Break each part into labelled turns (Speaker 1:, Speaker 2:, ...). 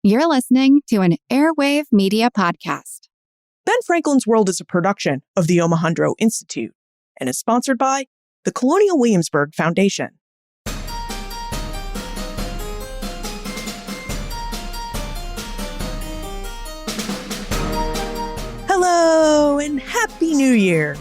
Speaker 1: You're listening to an Airwave Media Podcast.
Speaker 2: Ben Franklin's World is a production of the Omohundro Institute and is sponsored by the Colonial Williamsburg Foundation. Hello and Happy New Year!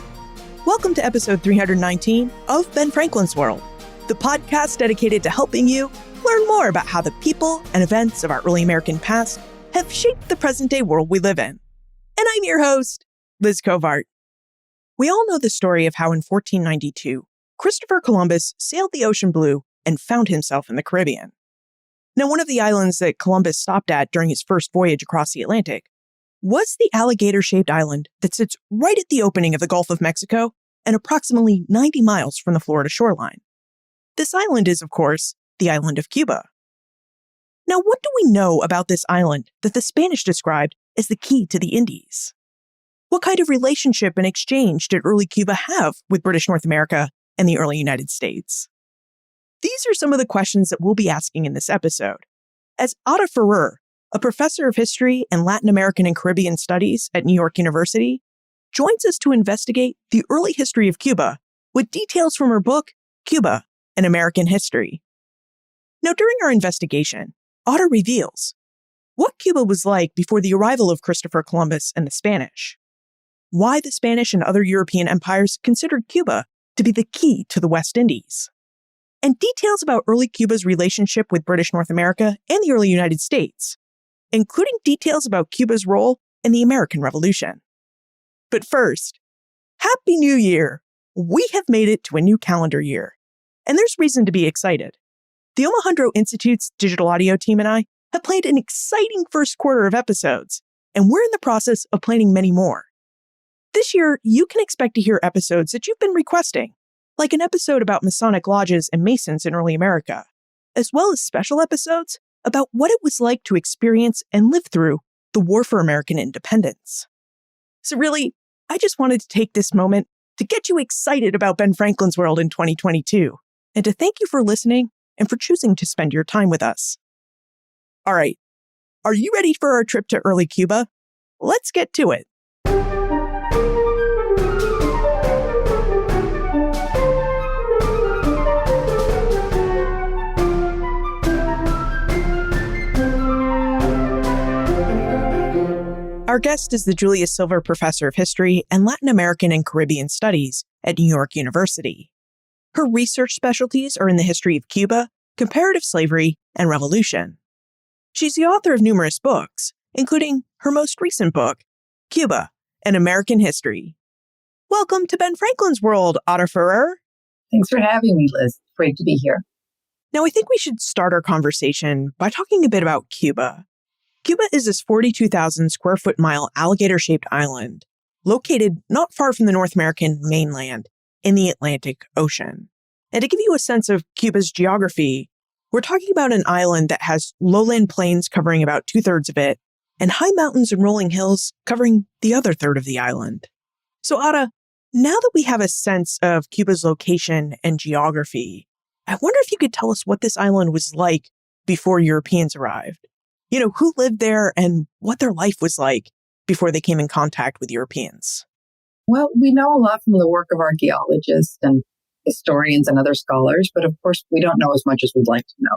Speaker 2: Welcome to episode 319 of Ben Franklin's World, the podcast dedicated to helping you learn more about how the people and events of our early American past have shaped the present-day world we live in. And I'm your host, Liz Covart. We all know the story of how in 1492, Christopher Columbus sailed the ocean blue and found himself in the Caribbean. Now, one of the islands that Columbus stopped at during his first voyage across the Atlantic was the alligator-shaped island that sits right at the opening of the Gulf of Mexico and approximately 90 miles from the Florida shoreline. This island is, of course, the island of Cuba. Now, what do we know about this island that the Spanish described as the key to the Indies? What kind of relationship and exchange did early Cuba have with British North America and the early United States? These are some of the questions that we'll be asking in this episode, as Ada Ferrer, a professor of history and Latin American and Caribbean studies at New York University, joins us to investigate the early history of Cuba with details from her book, Cuba, An American History. Now, during our investigation, Ada reveals what Cuba was like before the arrival of Christopher Columbus and the Spanish, why the Spanish and other European empires considered Cuba to be the key to the West Indies, and details about early Cuba's relationship with British North America and the early United States, including details about Cuba's role in the American Revolution. But first, Happy New Year! We have made it to a new calendar year, and there's reason to be excited. The Omohundro Institute's digital audio team and I have planned an exciting first quarter of episodes, and we're in the process of planning many more. This year, you can expect to hear episodes that you've been requesting, like an episode about Masonic lodges and Masons in early America, as well as special episodes about what it was like to experience and live through the War for American Independence. So really, I just wanted to take this moment to get you excited about Ben Franklin's World in 2022, and to thank you for listening and for choosing to spend your time with us. All right, are you ready for our trip to early Cuba? Let's get to it. Our guest is the Julia Silver Professor of History and Latin American and Caribbean Studies at New York University. Her research specialties are in the history of Cuba, comparative slavery, and revolution. She's the author of numerous books, including her most recent book, Cuba, An American History. Welcome to Ben Franklin's World, Ada Ferrer.
Speaker 3: Thanks for having me, Liz. Great to be here.
Speaker 2: Now, I think we should start our conversation by talking a bit about Cuba. Cuba is this 42,000 square foot mile alligator-shaped island located not far from the North American mainland in the Atlantic Ocean. And to give you a sense of Cuba's geography, we're talking about an island that has lowland plains covering about 2/3 of it and high mountains and rolling hills covering the other third of the island. So Ada, now that we have a sense of Cuba's location and geography, I wonder if you could tell us what this island was like before Europeans arrived. You know, who lived there and what their life was like before they came in contact with Europeans.
Speaker 3: Well, we know a lot from the work of archaeologists and historians and other scholars, but of course, we don't know as much as we'd like to know.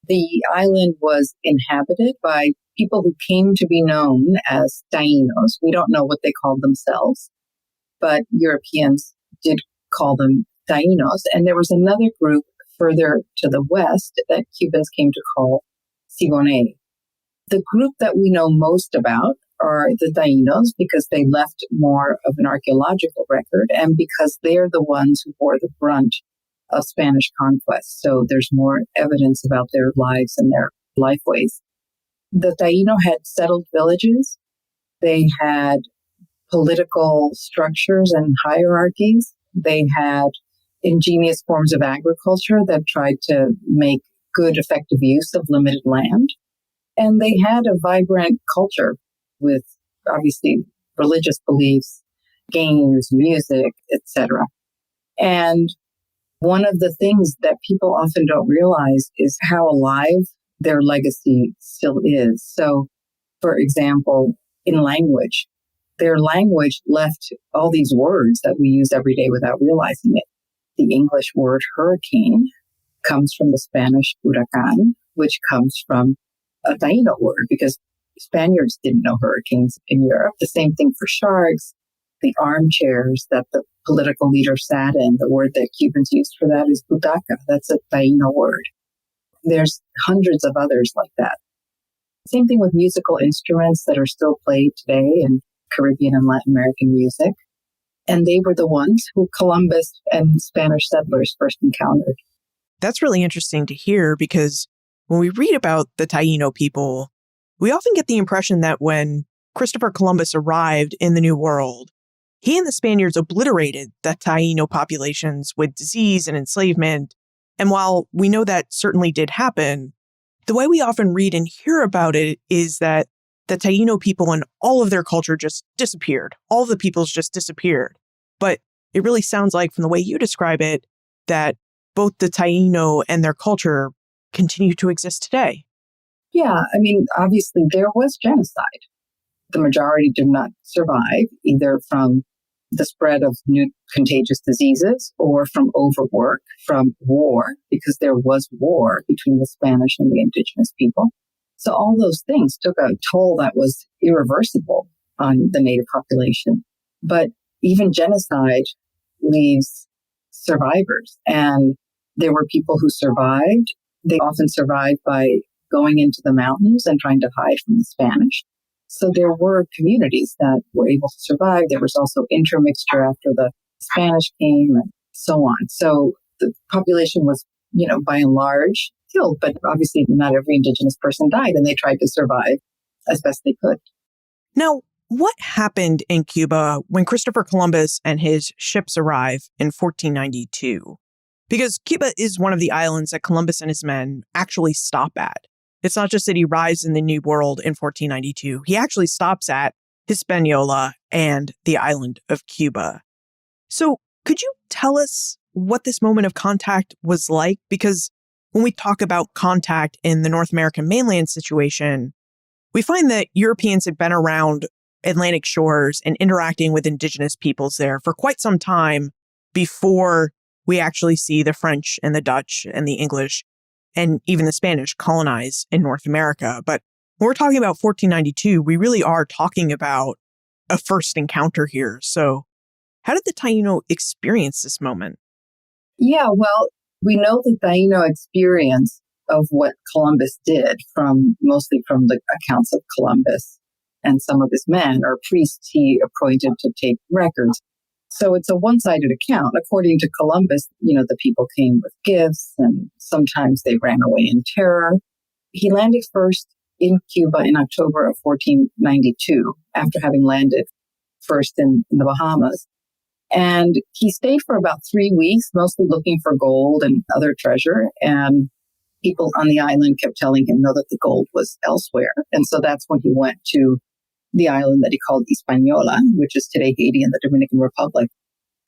Speaker 3: The island was inhabited by people who came to be known as Taínos. We don't know what they called themselves, but Europeans did call them Taínos. And there was another group further to the west that Cubans came to call Siboney. The group that we know most about are the Taínos because they left more of an archaeological record and because they're the ones who bore the brunt of Spanish conquest. So there's more evidence about their lives and their lifeways. The Taíno had settled villages. They had political structures and hierarchies. They had ingenious forms of agriculture that tried to make good, effective use of limited land. And they had a vibrant culture with obviously religious beliefs, games, music, etc. And one of the things that people often don't realize is how alive their legacy still is. So, for example, in language, their language left all these words that we use every day without realizing it. The English word hurricane comes from the Spanish huracán, which comes from a Taíno word, because Spaniards didn't know hurricanes in Europe. The same thing for sharks, the armchairs that the political leader sat in. The word that Cubans used for that is butaca. That's a Taíno word. There's hundreds of others like that. Same thing with musical instruments that are still played today in Caribbean and Latin American music. And they were the ones who Columbus and Spanish settlers first encountered.
Speaker 2: That's really interesting to hear, because when we read about the Taíno people, we often get the impression that when Christopher Columbus arrived in the New World, he and the Spaniards obliterated the Taíno populations with disease and enslavement. And while we know that certainly did happen, the way we often read and hear about it is that the Taíno people and all of their culture just disappeared. All of the peoples just disappeared. But it really sounds like, from the way you describe it, that both the Taíno and their culture continue to exist today.
Speaker 3: Yeah, I mean, obviously there was genocide. The majority did not survive, either from the spread of new contagious diseases or from overwork, from war, because there was war between the Spanish and the indigenous people. So all those things took a toll that was irreversible on the native population. But even genocide leaves survivors. And there were people who survived. They often survived by going into the mountains and trying to hide from the Spanish. So there were communities that were able to survive. There was also intermixture after the Spanish came and so on. So the population was, by and large killed, but obviously not every indigenous person died, and they tried to survive as best they could.
Speaker 2: Now, what happened in Cuba when Christopher Columbus and his ships arrive in 1492? Because Cuba is one of the islands that Columbus and his men actually stop at. It's not just that he arrives in the New World in 1492. He actually stops at Hispaniola and the island of Cuba. So could you tell us what this moment of contact was like? Because when we talk about contact in the North American mainland situation, we find that Europeans had been around Atlantic shores and interacting with indigenous peoples there for quite some time before we actually see the French and the Dutch and the English and even the Spanish colonize in North America. But when we're talking about 1492, we really are talking about a first encounter here. So how did the Taíno experience this moment?
Speaker 3: Yeah, well, we know the Taíno experience of what Columbus did mostly from the accounts of Columbus and some of his men or priests he appointed to take records. So it's a one-sided account. According to Columbus, the people came with gifts and sometimes they ran away in terror. He landed first in Cuba in October of 1492, after having landed first in the Bahamas. And he stayed for about 3 weeks, mostly looking for gold and other treasure. And people on the island kept telling him, no, that the gold was elsewhere. And so that's when he went to the island that he called Hispaniola, which is today Haiti and the Dominican Republic.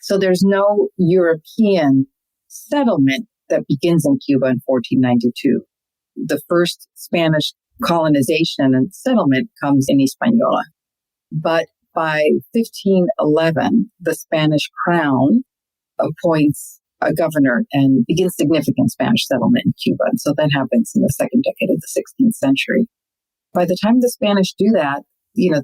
Speaker 3: So there's no European settlement that begins in Cuba in 1492. The first Spanish colonization and settlement comes in Hispaniola. But by 1511, the Spanish crown appoints a governor and begins significant Spanish settlement in Cuba. And so that happens in the second decade of the 16th century. By the time the Spanish do that,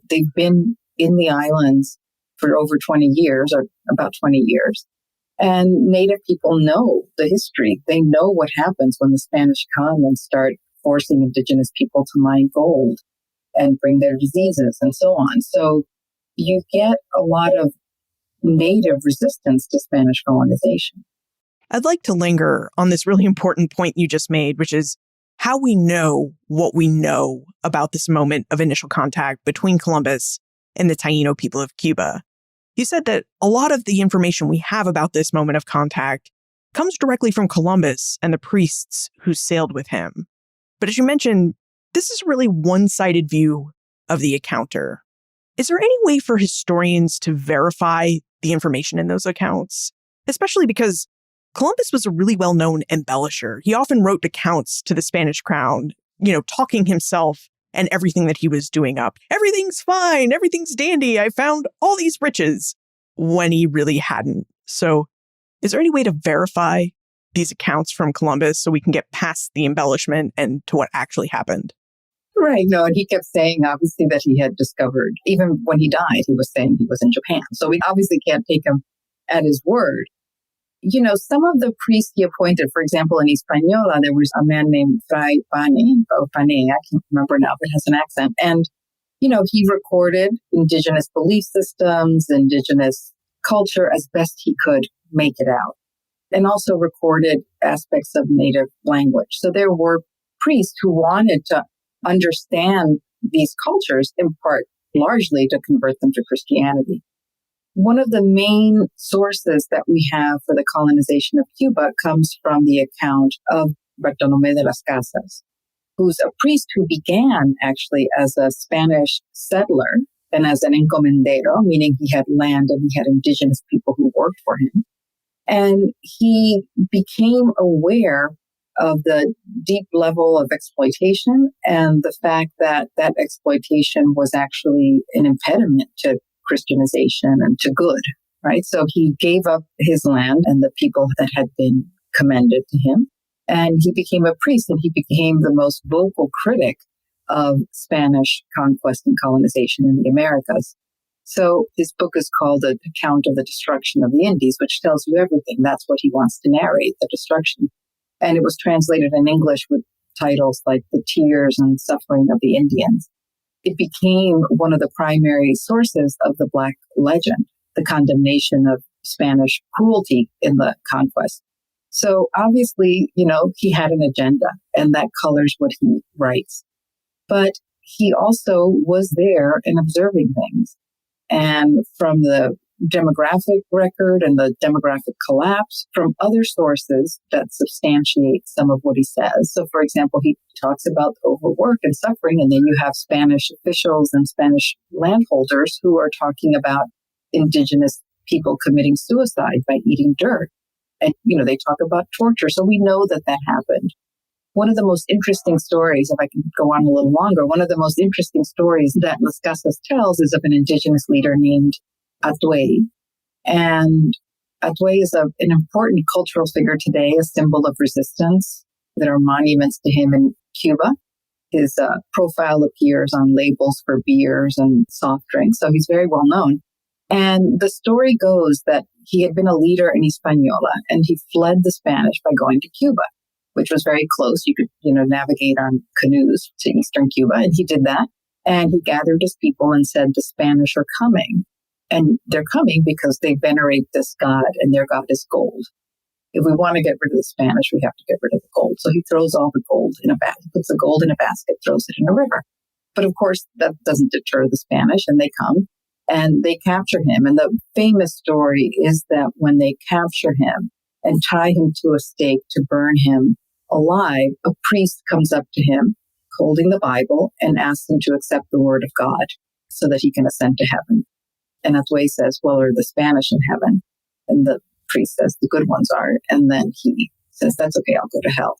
Speaker 3: they've been in the islands for over 20 years, or about 20 years. And Native people know the history. They know what happens when the Spanish come and start forcing indigenous people to mine gold and bring their diseases and so on. So you get a lot of Native resistance to Spanish colonization.
Speaker 2: I'd like to linger on this really important point you just made, which is how we know what we know about this moment of initial contact between Columbus and the Taíno people of Cuba. You said that a lot of the information we have about this moment of contact comes directly from Columbus and the priests who sailed with him. But as you mentioned, this is really one-sided view of the encounter. Is there any way for historians to verify the information in those accounts? Especially because Columbus was a really well-known embellisher. He often wrote accounts to the Spanish crown talking himself and everything that he was doing up. Everything's fine. Everything's dandy. I found all these riches, when he really hadn't. So is there any way to verify these accounts from Columbus so we can get past the embellishment and to what actually happened?
Speaker 3: Right. No, and he kept saying, obviously, that he had discovered, even when he died, he was saying he was in Japan. So we obviously can't take him at his word. Some of the priests he appointed, for example, in Hispaniola, there was a man named Fray Pane, or Pane, I can't remember now, but has an accent. And, he recorded indigenous belief systems, indigenous culture as best he could make it out, and also recorded aspects of native language. So there were priests who wanted to understand these cultures, in part, largely to convert them to Christianity. One of the main sources that we have for the colonization of Cuba comes from the account of Bartolomé de las Casas, who's a priest who began actually as a Spanish settler and as an encomendero, meaning he had land and he had indigenous people who worked for him. And he became aware of the deep level of exploitation and the fact that that exploitation was actually an impediment to Christianization and to good, right? So he gave up his land and the people that had been commended to him, and he became a priest, and he became the most vocal critic of Spanish conquest and colonization in the Americas. So his book is called An Account of the Destruction of the Indies, which tells you everything. That's what he wants to narrate, the destruction. And it was translated in English with titles like The Tears and Suffering of the Indians. It became one of the primary sources of the Black legend, the condemnation of Spanish cruelty in the conquest. So obviously, he had an agenda, and that colors what he writes. But he also was there and observing things. And from the demographic record and the demographic collapse, from other sources that substantiate some of what he says. So, for example, he talks about overwork and suffering, and then you have Spanish officials and Spanish landholders who are talking about indigenous people committing suicide by eating dirt. And, they talk about torture. So we know that that happened. One of the most interesting stories, if I can go on a little longer, one of the most interesting stories that Las Casas tells is of an indigenous leader named Atuey. And Atuey is an important cultural figure today, a symbol of resistance. There are monuments to him in Cuba. His profile appears on labels for beers and soft drinks, so he's very well known. And the story goes that he had been a leader in Hispaniola, and he fled the Spanish by going to Cuba, which was very close. You could, navigate on canoes to eastern Cuba, and he did that. And he gathered his people and said, the Spanish are coming. And they're coming because they venerate this god, and their god is gold. If we want to get rid of the Spanish, we have to get rid of the gold. So he throws all the gold in a basket, he puts the gold in a basket, throws it in a river. But of course, that doesn't deter the Spanish, and they come and they capture him. And the famous story is that when they capture him and tie him to a stake to burn him alive, a priest comes up to him holding the Bible and asks him to accept the word of God so that he can ascend to heaven. And Atuey says, well, are the Spanish in heaven? And the priest says, the good ones are. And then he says, that's okay, I'll go to hell.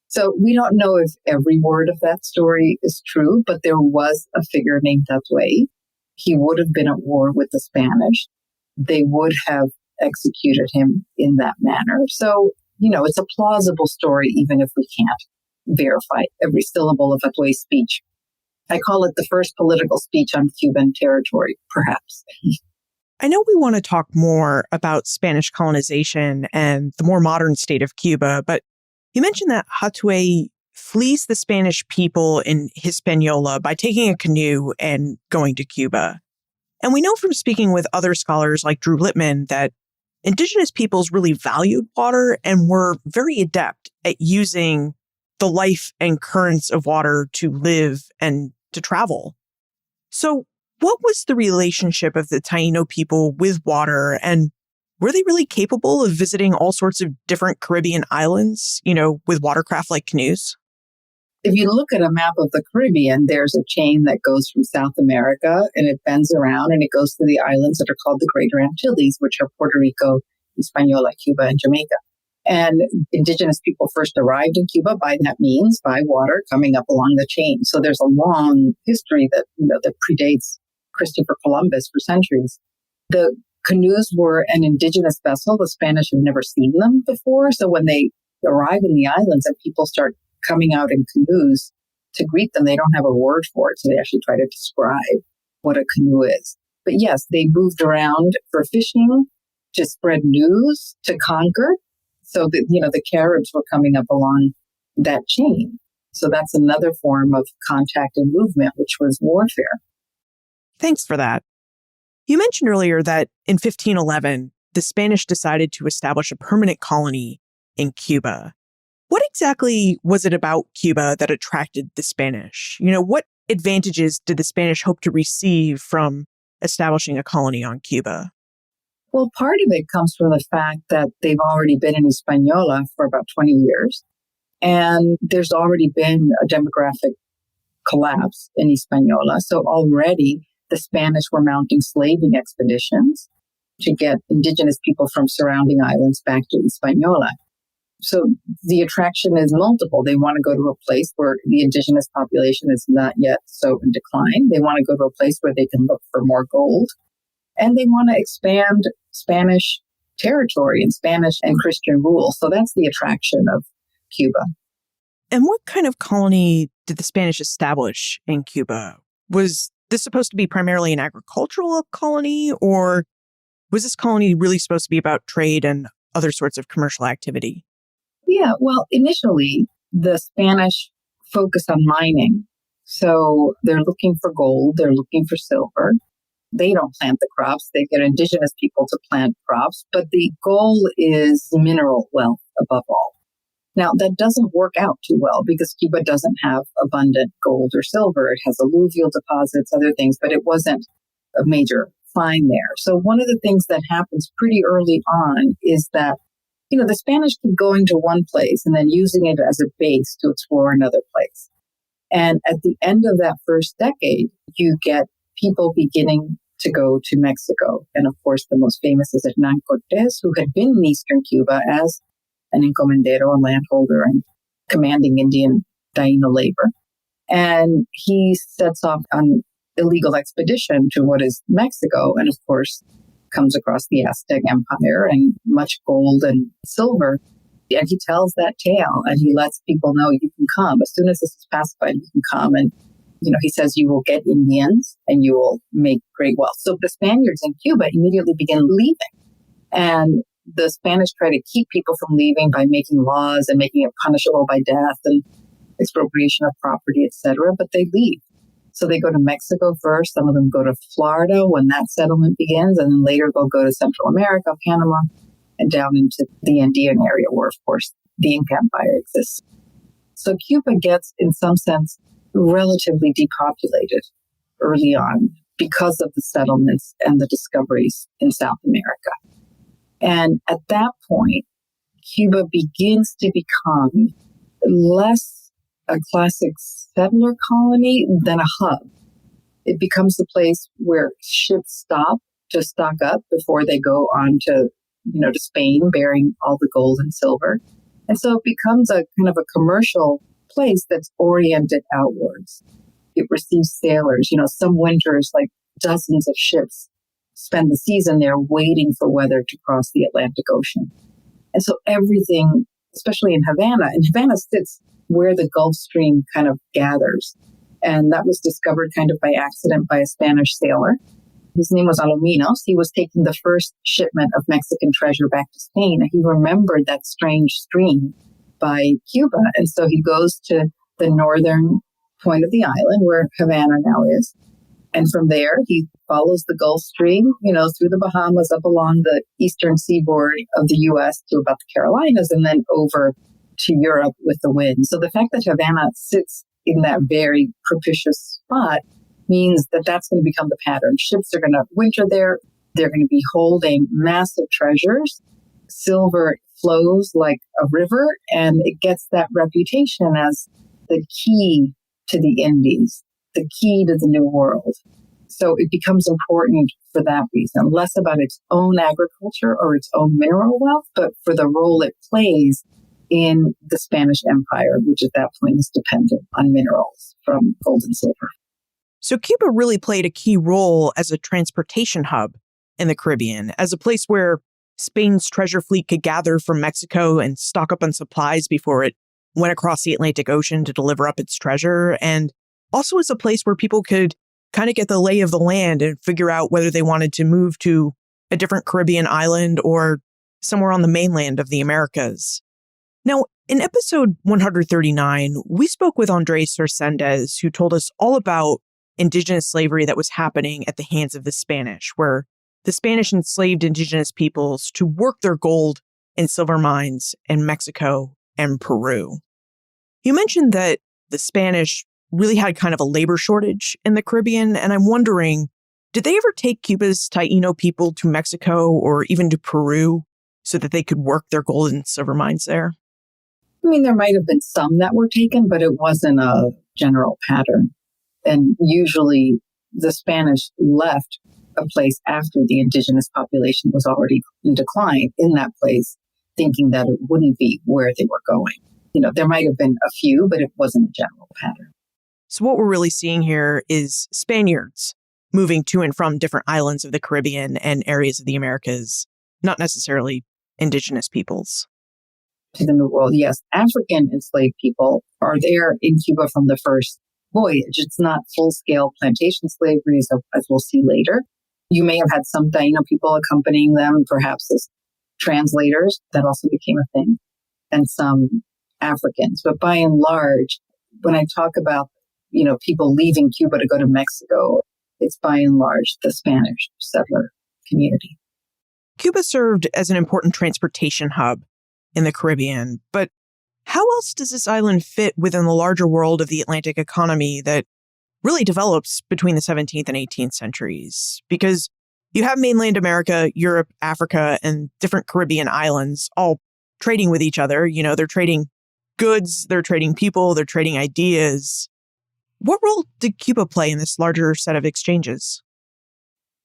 Speaker 3: So we don't know if every word of that story is true, but there was a figure named Atuey. He would have been at war with the Spanish. They would have executed him in that manner. So, it's a plausible story, even if we can't verify every syllable of Atuey's speech. I call it the first political speech on Cuban territory, perhaps.
Speaker 2: I know we want to talk more about Spanish colonization and the more modern state of Cuba, but you mentioned that Atuey flees the Spanish people in Hispaniola by taking a canoe and going to Cuba. And we know from speaking with other scholars like Drew Lippman that indigenous peoples really valued water and were very adept at using the life and currents of water to live and to travel. So what was the relationship of the Taino people with water, and were they really capable of visiting all sorts of different Caribbean islands, with watercraft like canoes?
Speaker 3: If you look at a map of the Caribbean, there's a chain that goes from South America and it bends around and it goes to the islands that are called the Greater Antilles, which are Puerto Rico, Hispaniola, Cuba, and Jamaica. And indigenous people first arrived in Cuba by that means, by water coming up along the chain. So there's a long history that, that predates Christopher Columbus for centuries. The canoes were an indigenous vessel. The Spanish have never seen them before. So when they arrive in the islands and people start coming out in canoes to greet them, they don't have a word for it. So they actually try to describe what a canoe is. But yes, they moved around for fishing, to spread news, to conquer. So that, the Caribs were coming up along that chain. So that's another form of contact and movement, which was warfare.
Speaker 2: Thanks for that. You mentioned earlier that in 1511, the Spanish decided to establish a permanent colony in Cuba. What exactly was it about Cuba that attracted the Spanish? What advantages did the Spanish hope to receive from establishing a colony on Cuba?
Speaker 3: Well, part of it comes from the fact that they've already been in Hispaniola for about 20 years, and there's already been a demographic collapse in Hispaniola. So already the Spanish were mounting slaving expeditions to get indigenous people from surrounding islands back to Hispaniola. So the attraction is multiple. They want to go to a place where the indigenous population is not yet so in decline. They want to go to a place where they can look for more gold. And they want to expand Spanish territory and Spanish and Christian rule. So that's the attraction of Cuba.
Speaker 2: And what kind of colony did the Spanish establish in Cuba? Was this supposed to be primarily an agricultural colony, or was this colony really supposed to be about trade and other sorts of commercial activity?
Speaker 3: Yeah, well, initially, the Spanish focus on mining. So they're looking for gold, they're looking for silver. They don't plant the crops. They get indigenous people to plant crops. But the goal is mineral wealth above all. Now, that doesn't work out too well because Cuba doesn't have abundant gold or silver. It has alluvial deposits, other things, but it wasn't a major find there. So one of the things that happens pretty early on is that, the Spanish keep going to one place and then using it as a base to explore another place. And at the end of that first decade, you get people beginning to go to Mexico. And of course, the most famous is Hernán Cortés, who had been in eastern Cuba as an encomendero, a landholder, and commanding Indian Taino labor. And he sets off on illegal expedition to what is Mexico, and of course, comes across the Aztec Empire and much gold and silver. And he tells that tale, and he lets people know you can come. As soon as this is pacified, you can come. And he says you will get Indians and you will make great wealth. So the Spaniards in Cuba immediately begin leaving. And the Spanish try to keep people from leaving by making laws and making it punishable by death and expropriation of property, etc. But they leave. So they go to Mexico first. Some of them go to Florida when that settlement begins. And then later they'll go to Central America, Panama, and down into the Andean area where, of course, the Inca Empire exists. So Cuba gets, in some sense, relatively depopulated early on because of the settlements and the discoveries in South America. And at that point, Cuba begins to become less a classic settler colony than a hub. It becomes the place where ships stop to stock up before they go on to Spain bearing all the gold and silver. And so it becomes a kind of a commercial place that's oriented outwards. It receives sailors. Some winters, like dozens of ships spend the season there waiting for weather to cross the Atlantic Ocean. And so everything, especially in Havana sits where the Gulf Stream kind of gathers. And that was discovered kind of by accident by a Spanish sailor. His name was Alominos. He was taking the first shipment of Mexican treasure back to Spain. And he remembered that strange stream by Cuba. And so he goes to the northern point of the island where Havana now is. And from there, he follows the Gulf Stream, through the Bahamas, up along the eastern seaboard of the U.S. to about the Carolinas, and then over to Europe with the wind. So the fact that Havana sits in that very propitious spot means that that's going to become the pattern. Ships are going to winter there. They're going to be holding massive treasures. Silver flows like a river, and it gets that reputation as the key to the Indies, the key to the New World. So it becomes important for that reason, less about its own agriculture or its own mineral wealth, but for the role it plays in the Spanish Empire, which at that point is dependent on minerals from gold and silver.
Speaker 2: So Cuba really played a key role as a transportation hub in the Caribbean, as a place where Spain's treasure fleet could gather from Mexico and stock up on supplies before it went across the Atlantic Ocean to deliver up its treasure, and also as a place where people could kind of get the lay of the land and figure out whether they wanted to move to a different Caribbean island or somewhere on the mainland of the Americas. Now, in episode 139, we spoke with Andres Cercendez, who told us all about indigenous slavery that was happening at the hands of the Spanish, where the Spanish enslaved indigenous peoples to work their gold and silver mines in Mexico and Peru. You mentioned that the Spanish really had kind of a labor shortage in the Caribbean, and I'm wondering, did they ever take Cuba's Taíno people to Mexico or even to Peru so that they could work their gold and silver mines there?
Speaker 3: I mean, there might have been some that were taken, but it wasn't a general pattern. And usually the Spanish left a place after the indigenous population was already in decline in that place, thinking that it wouldn't be where they were going. You know, there might have been a few, but it wasn't a general pattern.
Speaker 2: So what we're really seeing here is Spaniards moving to and from different islands of the Caribbean and areas of the Americas, not necessarily indigenous peoples.
Speaker 3: To the New World, yes. African enslaved people are there in Cuba from the first voyage. It's not full-scale plantation slavery, as we'll see later. You may have had some Taino people accompanying them, perhaps as translators. That also became a thing. And some Africans. But by and large, when I talk about, people leaving Cuba to go to Mexico, it's by and large the Spanish settler community.
Speaker 2: Cuba served as an important transportation hub in the Caribbean, but how else does this island fit within the larger world of the Atlantic economy that really develops between the 17th and 18th centuries? Because you have mainland America, Europe, Africa, and different Caribbean islands all trading with each other. They're trading goods, they're trading people, they're trading ideas. What role did Cuba play in this larger set of exchanges?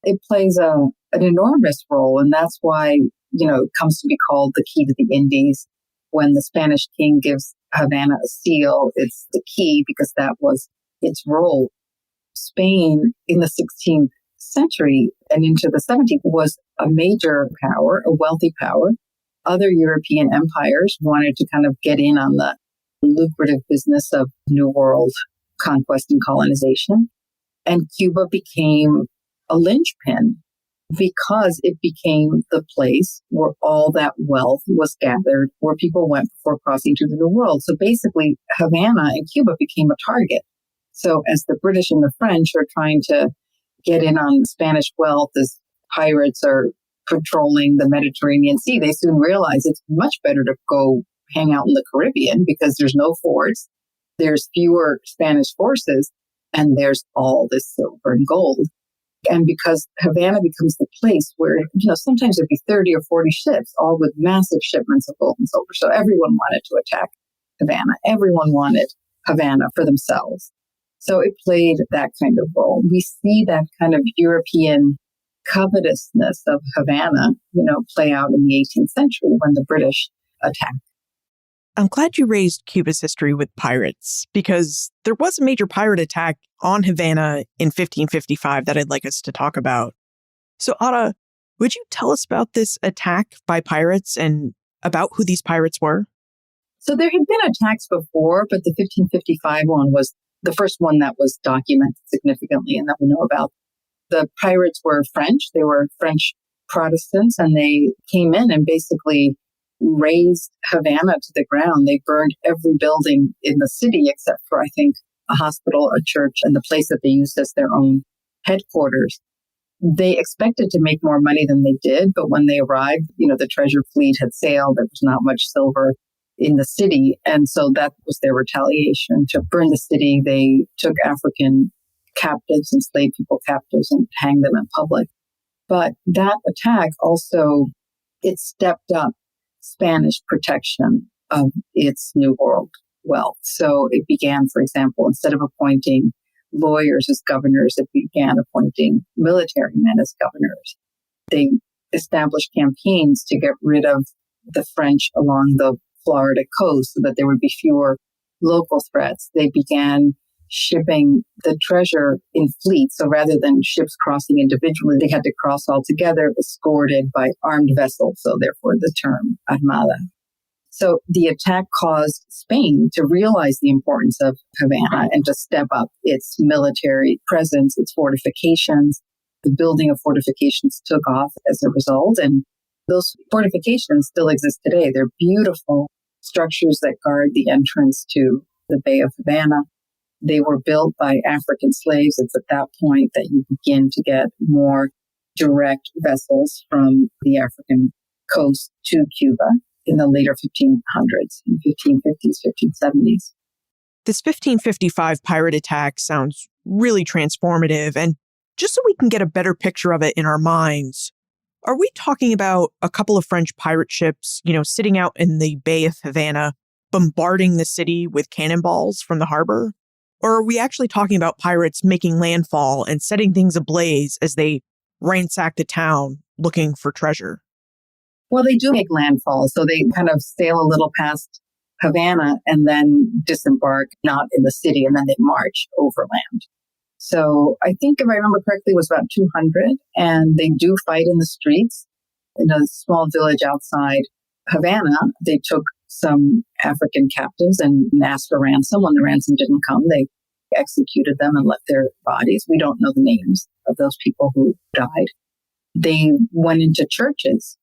Speaker 3: It plays an enormous role, and that's why, it comes to be called the key to the Indies. When the Spanish king gives Havana a seal, it's the key because that was its role. Spain in the 16th century and into the 17th was a major power, a wealthy power. Other European empires wanted to kind of get in on the lucrative business of New World conquest and colonization. And Cuba became a linchpin because it became the place where all that wealth was gathered, where people went before crossing to the New World. So basically, Havana and Cuba became a target. So as the British and the French are trying to get in on Spanish wealth, as pirates are patrolling the Mediterranean Sea, they soon realize it's much better to go hang out in the Caribbean because there's no forts, there's fewer Spanish forces, and there's all this silver and gold. And because Havana becomes the place where, sometimes there'd be 30 or 40 ships, all with massive shipments of gold and silver. So everyone wanted to attack Havana. Everyone wanted Havana for themselves. So it played that kind of role. We see that kind of European covetousness of Havana, play out in the 18th century when the British attacked.
Speaker 2: I'm glad you raised Cuba's history with pirates, because there was a major pirate attack on Havana in 1555 that I'd like us to talk about. So, Ada, would you tell us about this attack by pirates and about who these pirates were?
Speaker 3: So there had been attacks before, but the 1555 one was the first one that was documented significantly and that we know about. The pirates were French. They were French Protestants, and they came in and basically razed Havana to the ground. They burned every building in the city except for, I think, a hospital, a church, and the place that they used as their own headquarters. They expected to make more money than they did, but when they arrived, the treasure fleet had sailed. There was not much silver in the city, and so that was their retaliation. To burn the city, they took African captives, enslaved people captives, and hanged them in public. But that attack also, it stepped up Spanish protection of its New World wealth. So it began, for example, instead of appointing lawyers as governors. It began appointing military men as governors. They established campaigns to get rid of the French along the Florida coast so that there would be fewer local threats. They began shipping the treasure in fleets. So rather than ships crossing individually, they had to cross all together, escorted by armed vessels. So therefore the term Armada. So the attack caused Spain to realize the importance of Havana and to step up its military presence, its fortifications. The building of fortifications took off as a result. And those fortifications still exist today. They're beautiful structures that guard the entrance to the Bay of Havana. They were built by African slaves. It's at that point that you begin to get more direct vessels from the African coast to Cuba in the later 1500s, in 1550s, 1570s.
Speaker 2: This 1555 pirate attack sounds really transformative. And just so we can get a better picture of it in our minds, are we talking about a couple of French pirate ships, sitting out in the Bay of Havana, bombarding the city with cannonballs from the harbor? Or are we actually talking about pirates making landfall and setting things ablaze as they ransack the town looking for treasure?
Speaker 3: Well, they do make landfall. So they kind of sail a little past Havana and then disembark, not in the city, and then they march overland. So I think, if I remember correctly, it was about 200, and they do fight in the streets. In a small village outside Havana, they took some African captives and asked for ransom. When the ransom didn't come, they executed them and left their bodies. We don't know the names of those people who died. They went into churches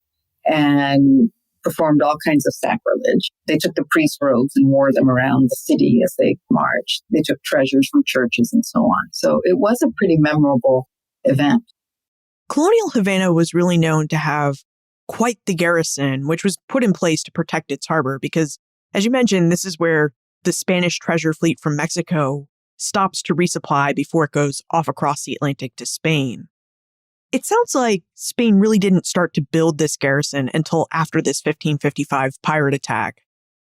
Speaker 3: and performed all kinds of sacrilege. They took the priest's robes and wore them around the city as they marched. They took treasures from churches and so on. So it was a pretty memorable event.
Speaker 2: Colonial Havana was really known to have quite the garrison, which was put in place to protect its harbor because, as you mentioned, this is where the Spanish treasure fleet from Mexico stops to resupply before it goes off across the Atlantic to Spain. It sounds like Spain really didn't start to build this garrison until after this 1555 pirate attack.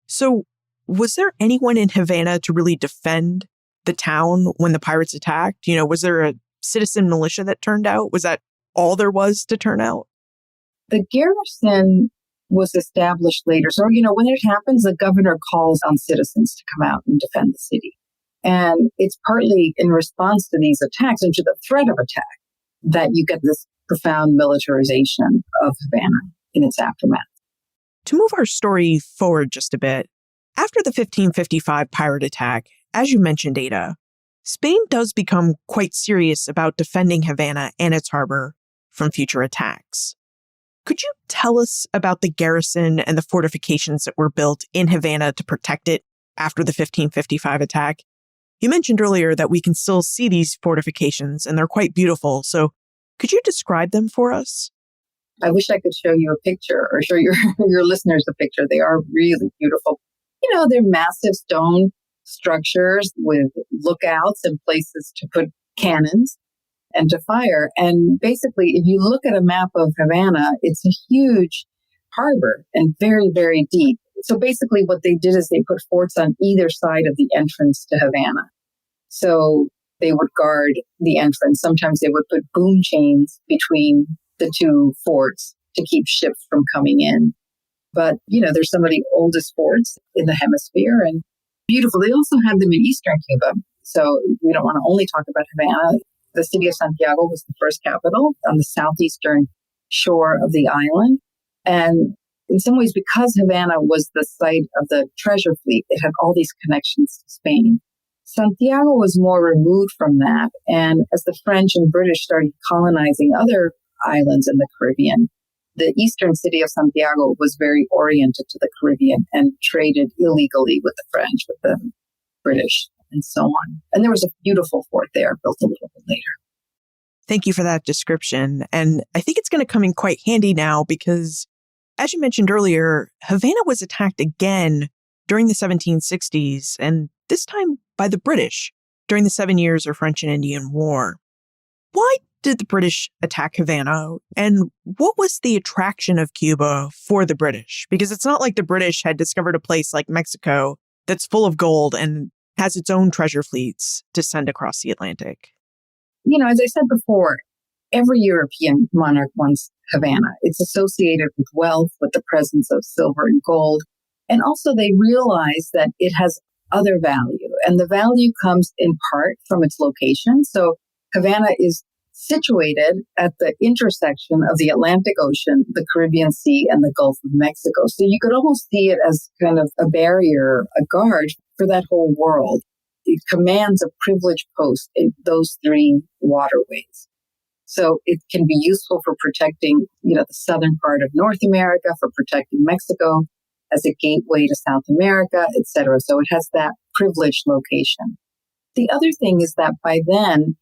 Speaker 2: So was there anyone in Havana to really defend the town when the pirates attacked? Was there a citizen militia that turned out? Was that all there was to turn out?
Speaker 3: The garrison was established later. So, when it happens, the governor calls on citizens to come out and defend the city. And it's partly in response to these attacks and to the threat of attack that you get this profound militarization of Havana in its aftermath.
Speaker 2: To move our story forward just a bit, after the 1555 pirate attack, as you mentioned, Ada, Spain does become quite serious about defending Havana and its harbor from future attacks. Could you tell us about the garrison and the fortifications that were built in Havana to protect it after the 1555 attack? You mentioned earlier that we can still see these fortifications and they're quite beautiful. So could you describe them for us?
Speaker 3: I wish I could show you a picture or show your listeners a picture. They are really beautiful. They're massive stone structures with lookouts and places to put cannons and to fire. And basically, if you look at a map of Havana, it's a huge harbor and very, very deep. So basically what they did is they put forts on either side of the entrance to Havana. So they would guard the entrance. Sometimes they would put boom chains between the two forts to keep ships from coming in. But, they're some of the oldest forts in the hemisphere and beautiful. They also had them in eastern Cuba. So we don't want to only talk about Havana. The city of Santiago was the first capital on the southeastern shore of the island. And in some ways, because Havana was the site of the treasure fleet, it had all these connections to Spain. Santiago was more removed from that. And as the French and British started colonizing other islands in the Caribbean, the eastern city of Santiago was very oriented to the Caribbean and traded illegally with the French, with the British, and so on. And there was a beautiful fort there built a little bit later.
Speaker 2: Thank you for that description. And I think it's going to come in quite handy now because, as you mentioned earlier, Havana was attacked again during the 1760s, and this time by the British during the 7 years of French and Indian War. Why did the British attack Havana, and what was the attraction of Cuba for the British? Because it's not like the British had discovered a place like Mexico that's full of gold and has its own treasure fleets to send across the Atlantic.
Speaker 3: As I said before, every European monarch wants Havana. It's associated with wealth, with the presence of silver and gold. And also they realize that it has other value. And the value comes in part from its location. So Havana is situated at the intersection of the Atlantic Ocean, the Caribbean Sea, and the Gulf of Mexico. So you could almost see it as kind of a barrier, a guard for that whole world. It commands a privileged post in those three waterways. So it can be useful for protecting, the southern part of North America, for protecting Mexico as a gateway to South America, etc. So it has that privileged location. The other thing is that by then,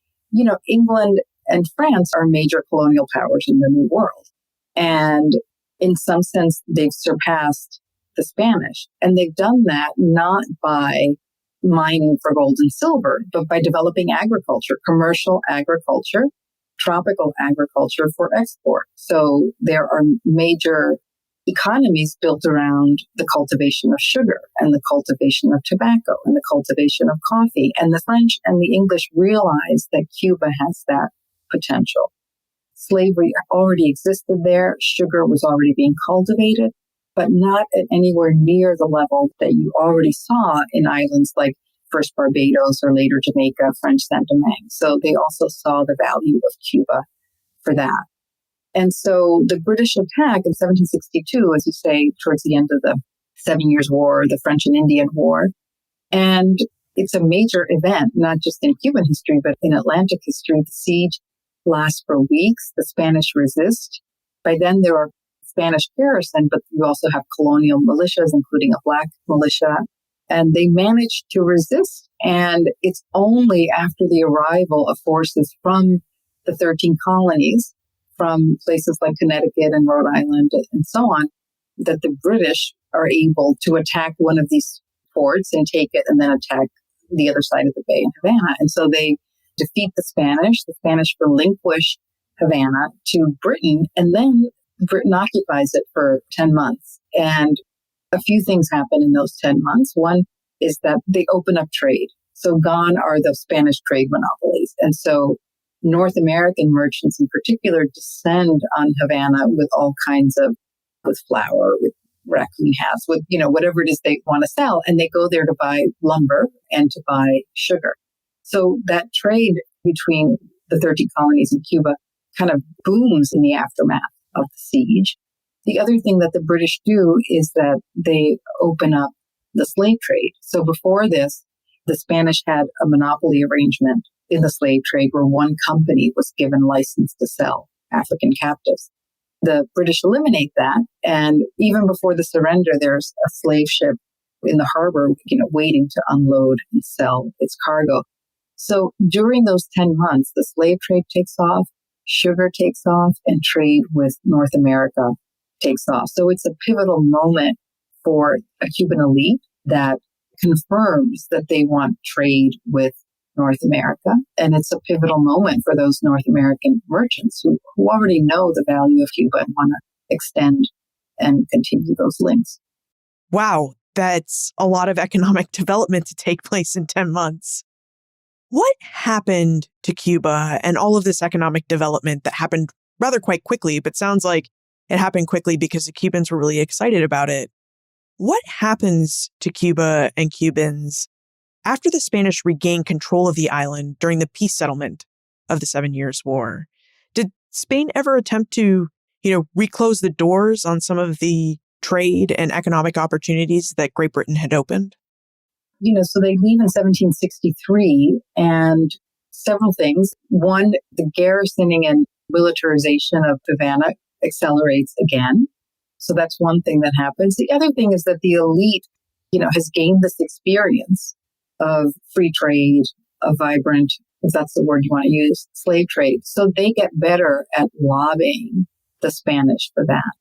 Speaker 3: England and France are major colonial powers in the New World. And in some sense, they've surpassed the Spanish. And they've done that not by mining for gold and silver, but by developing agriculture, commercial agriculture, tropical agriculture for export. So there are major economies built around the cultivation of sugar and the cultivation of tobacco and the cultivation of coffee. And the French and the English realized that Cuba has that potential. Slavery already existed there. Sugar was already being cultivated, but not at anywhere near the level that you already saw in islands like first Barbados or later Jamaica, French Saint-Domingue. So they also saw the value of Cuba for that. And so the British attack in 1762, as you say, towards the end of the 7 Years' War, the French and Indian War. And it's a major event, not just in Cuban history, but in Atlantic history. The siege lasts for weeks. The Spanish resist. By then, there are Spanish garrison, but you also have colonial militias, including a black militia. And they managed to resist. And it's only after the arrival of forces from the 13 colonies, from places like Connecticut and Rhode Island and so on, that the British are able to attack one of these forts and take it and then attack the other side of the bay in Havana. And so they defeat the Spanish. The Spanish relinquish Havana to Britain, and then Britain occupies it for 10 months. And a few things happen in those 10 months. One is that they open up trade. So gone are the Spanish trade monopolies. And so North American merchants in particular descend on Havana with all kinds of, with flour, with raccoon hats, with, whatever it is they want to sell. And they go there to buy lumber and to buy sugar. So that trade between the 13 colonies in Cuba kind of booms in the aftermath of the siege. The other thing that the British do is that they open up the slave trade. So before this, the Spanish had a monopoly arrangement in the slave trade where one company was given license to sell African captives. The British eliminate that. And even before the surrender, there's a slave ship in the harbor, waiting to unload and sell its cargo. So during those 10 months, the slave trade takes off, sugar takes off, and trade with North America takes off. So it's a pivotal moment for a Cuban elite that confirms that they want trade with North America. And it's a pivotal moment for those North American merchants who already know the value of Cuba and want to extend and continue those links.
Speaker 2: Wow, that's a lot of economic development to take place in 10 months. What happened to Cuba and all of this economic development that happened rather quite quickly, but sounds like it happened quickly because the Cubans were really excited about it? What happens to Cuba and Cubans after the Spanish regained control of the island during the peace settlement of the 7 Years' War? Did Spain ever attempt to, reclose the doors on some of the trade and economic opportunities that Great Britain had opened?
Speaker 3: So they leave in 1763, and several things. One, the garrisoning and militarization of Havana accelerates again. So that's one thing that happens. The other thing is that the elite, has gained this experience of free trade, a vibrant, if that's the word you want to use, slave trade. So they get better at lobbying the Spanish for that.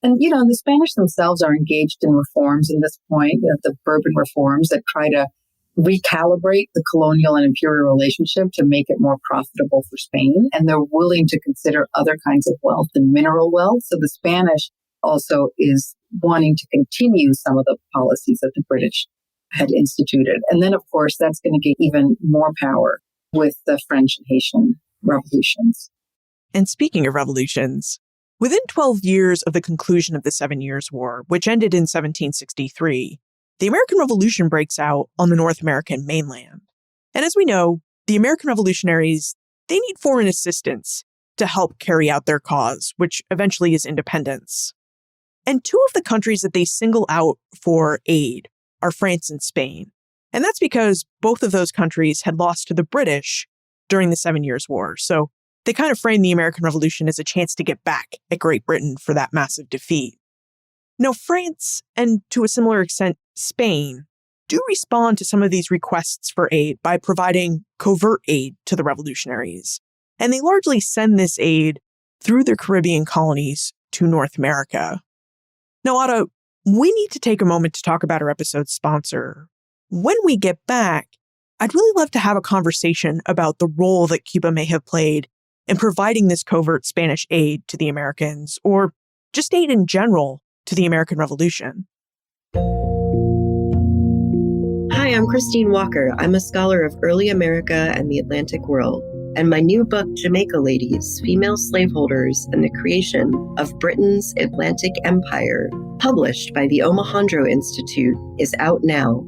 Speaker 3: And, the Spanish themselves are engaged in reforms at this point, the Bourbon reforms that try to recalibrate the colonial and imperial relationship to make it more profitable for Spain. And they're willing to consider other kinds of wealth than mineral wealth. So the Spanish also is wanting to continue some of the policies that the British had instituted. And then, of course, that's going to get even more power with the French and Haitian revolutions.
Speaker 2: And speaking of revolutions, within 12 years of the conclusion of the 7 Years' War, which ended in 1763, the American Revolution breaks out on the North American mainland. And as we know, the American revolutionaries, they need foreign assistance to help carry out their cause, which eventually is independence. And two of the countries that they single out for aid are France and Spain. And that's because both of those countries had lost to the British during the 7 Years' War. So they kind of framed the American Revolution as a chance to get back at Great Britain for that massive defeat. Now, France, and to a similar extent, Spain, do respond to some of these requests for aid by providing covert aid to the revolutionaries. And they largely send this aid through their Caribbean colonies to North America. Now, Ada, we need to take a moment to talk about our episode's sponsor. When we get back, I'd really love to have a conversation about the role that Cuba may have played in providing this covert Spanish aid to the Americans, or just aid in general to the American Revolution.
Speaker 4: Hi, I'm Christine Walker. I'm a scholar of early America and the Atlantic world. And my new book, Jamaica Ladies, Female Slaveholders and the Creation of Britain's Atlantic Empire, published by the Omohundro Institute, is out now.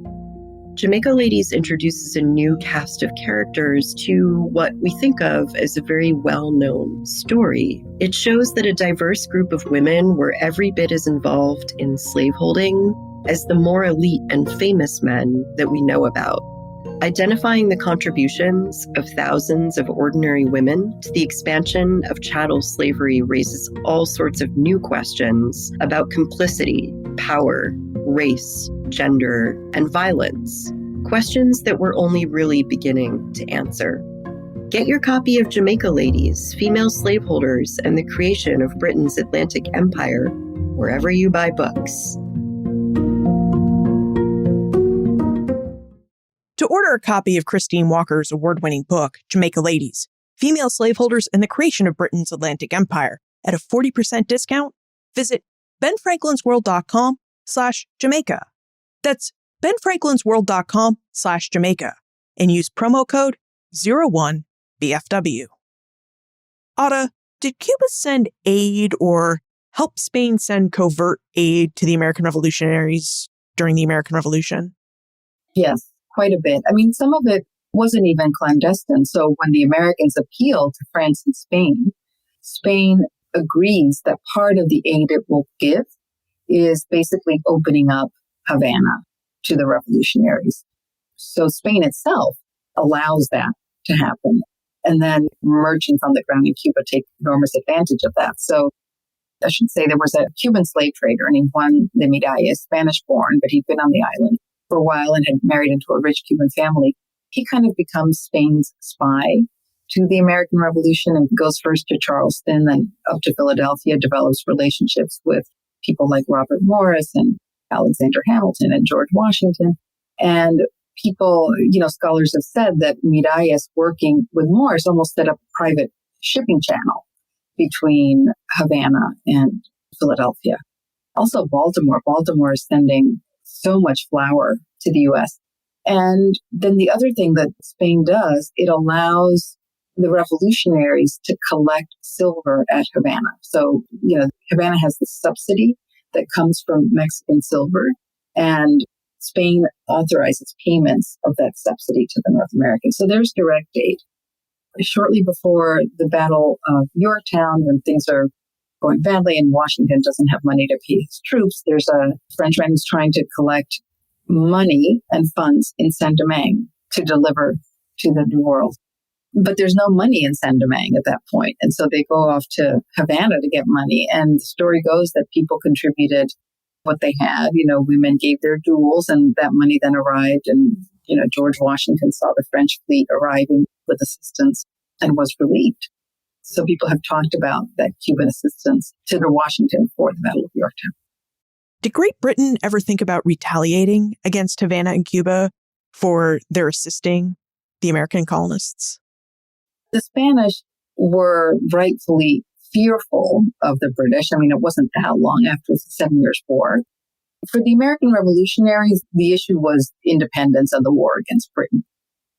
Speaker 4: Jamaica Ladies introduces a new cast of characters to what we think of as a very well-known story. It shows that a diverse group of women were every bit as involved in slaveholding as the more elite and famous men that we know about. Identifying the contributions of thousands of ordinary women to the expansion of chattel slavery raises all sorts of new questions about complicity, power, race, gender, and violence. Questions that we're only really beginning to answer. Get your copy of Jamaica Ladies, Female Slaveholders and the Creation of Britain's Atlantic Empire wherever you buy books.
Speaker 2: To order a copy of Christine Walker's award-winning book, Jamaica Ladies, Female Slaveholders and the Creation of Britain's Atlantic Empire, at a 40% discount, visit benfranklinsworld.com/Jamaica. That's benfranklinsworld.com/Jamaica and use promo code 01BFW. Ada, did Cuba send aid or help Spain send covert aid to the American revolutionaries during the American Revolution?
Speaker 3: Yes, quite a bit. I mean, some of it wasn't even clandestine. So when the Americans appealed to France and Spain, Spain agrees that part of the aid it will give is basically opening up Havana to the revolutionaries. So Spain itself allows that to happen. And then merchants on the ground in Cuba take enormous advantage of that. So I should say there was a Cuban slave trader named Juan de Miralles, Spanish-born, but he'd been on the island for a while and had married into a rich Cuban family. He kind of becomes Spain's spy to the American Revolution and goes first to Charleston, then up to Philadelphia, develops relationships with people like Robert Morris and Alexander Hamilton and George Washington. And people, scholars have said that Miralles, working with Morris, almost set up a private shipping channel between Havana and Philadelphia. Also Baltimore. Baltimore is sending so much flour to the U.S. And then the other thing that Spain does, it allows the revolutionaries to collect silver at Havana. So, Havana has this subsidy that comes from Mexican silver, and Spain authorizes payments of that subsidy to the North Americans. So there's direct aid. Shortly before the Battle of Yorktown, when things are going badly and Washington doesn't have money to pay his troops, there's a Frenchman who's trying to collect money and funds in Saint-Domingue to deliver to the New World. But there's no money in Saint-Domingue at that point. And so they go off to Havana to get money. And the story goes that people contributed what they had. Women gave their jewels, and that money then arrived. And, George Washington saw the French fleet arriving with assistance and was relieved. So people have talked about that Cuban assistance to the Washington for the Battle of Yorktown.
Speaker 2: Did Great Britain ever think about retaliating against Havana and Cuba for their assisting the American colonists?
Speaker 3: The Spanish were rightfully fearful of the British. I mean, it wasn't that long after the 7 Years' War. For the American revolutionaries, the issue was independence and the war against Britain.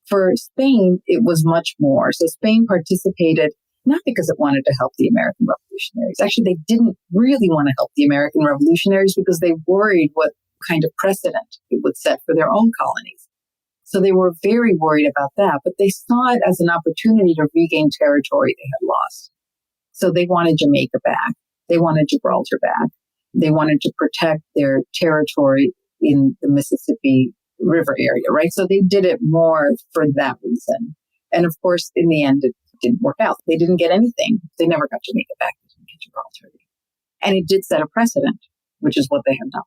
Speaker 3: For Spain, it was much more. So Spain participated not because it wanted to help the American revolutionaries. Actually, they didn't really want to help the American revolutionaries because they worried what kind of precedent it would set for their own colonies. So they were very worried about that, but they saw it as an opportunity to regain territory they had lost. So they wanted Jamaica back. They wanted Gibraltar back. They wanted to protect their territory in the Mississippi River area, right? So they did it more for that reason. And of course, in the end, it didn't work out. They didn't get anything. They never got Jamaica back. They didn't get Gibraltar. And it did set a precedent, which is what they have done.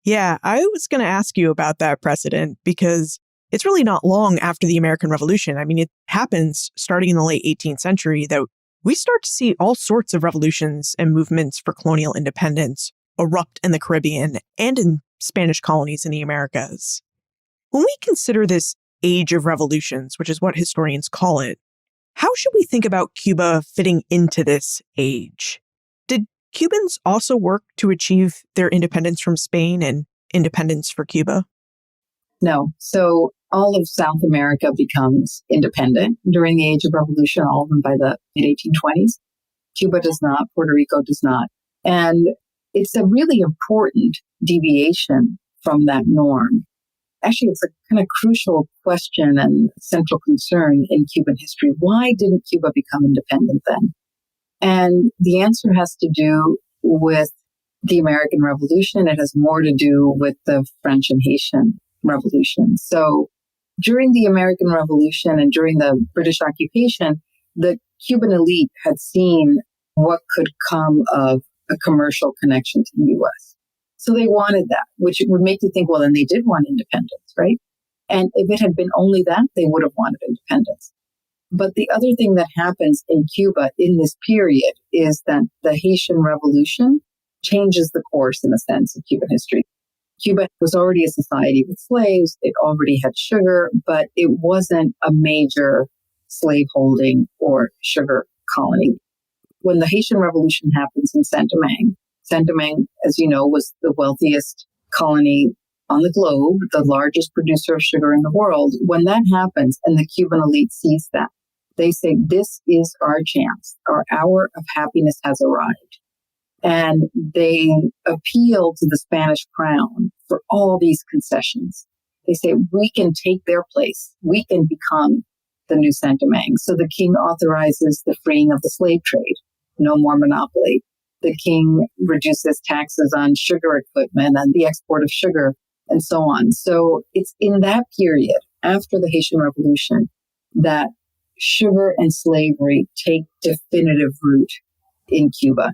Speaker 2: Yeah, I was going to ask you about that precedent because it's really not long after the American Revolution. I mean, it happens starting in the late 18th century that we start to see all sorts of revolutions and movements for colonial independence erupt in the Caribbean and in Spanish colonies in the Americas. When we consider this age of revolutions, which is what historians call it, how should we think about Cuba fitting into this age? Did Cubans also work to achieve their independence from Spain and independence for Cuba?
Speaker 3: No. So all of South America becomes independent during the Age of Revolution, all of them by the mid-1820s. Cuba does not. Puerto Rico does not. And it's a really important deviation from that norm. Actually, it's a kind of crucial question and central concern in Cuban history. Why didn't Cuba become independent then? And the answer has to do with the American Revolution. It has more to do with the French and Haitian Revolution. So during the American Revolution and during the British occupation, the Cuban elite had seen what could come of a commercial connection to the U.S. So they wanted that, which would make you think, well, then they did want independence, right? And if it had been only that, they would have wanted independence. But the other thing that happens in Cuba in this period is that the Haitian Revolution changes the course, in a sense, of Cuban history. Cuba was already a society with slaves. It already had sugar, but it wasn't a major slaveholding or sugar colony. When the Haitian Revolution happens in Saint-Domingue, as you know, was the wealthiest colony on the globe, the largest producer of sugar in the world. When that happens and the Cuban elite sees that, they say, this is our chance. Our hour of happiness has arrived. And they appeal to the Spanish crown for all these concessions. They say, we can take their place. We can become the new Saint-Domingue. So the king authorizes the freeing of the slave trade. No more monopoly. The king reduces taxes on sugar equipment and the export of sugar and so on. So it's in that period, after the Haitian Revolution, that sugar and slavery take definitive root in Cuba.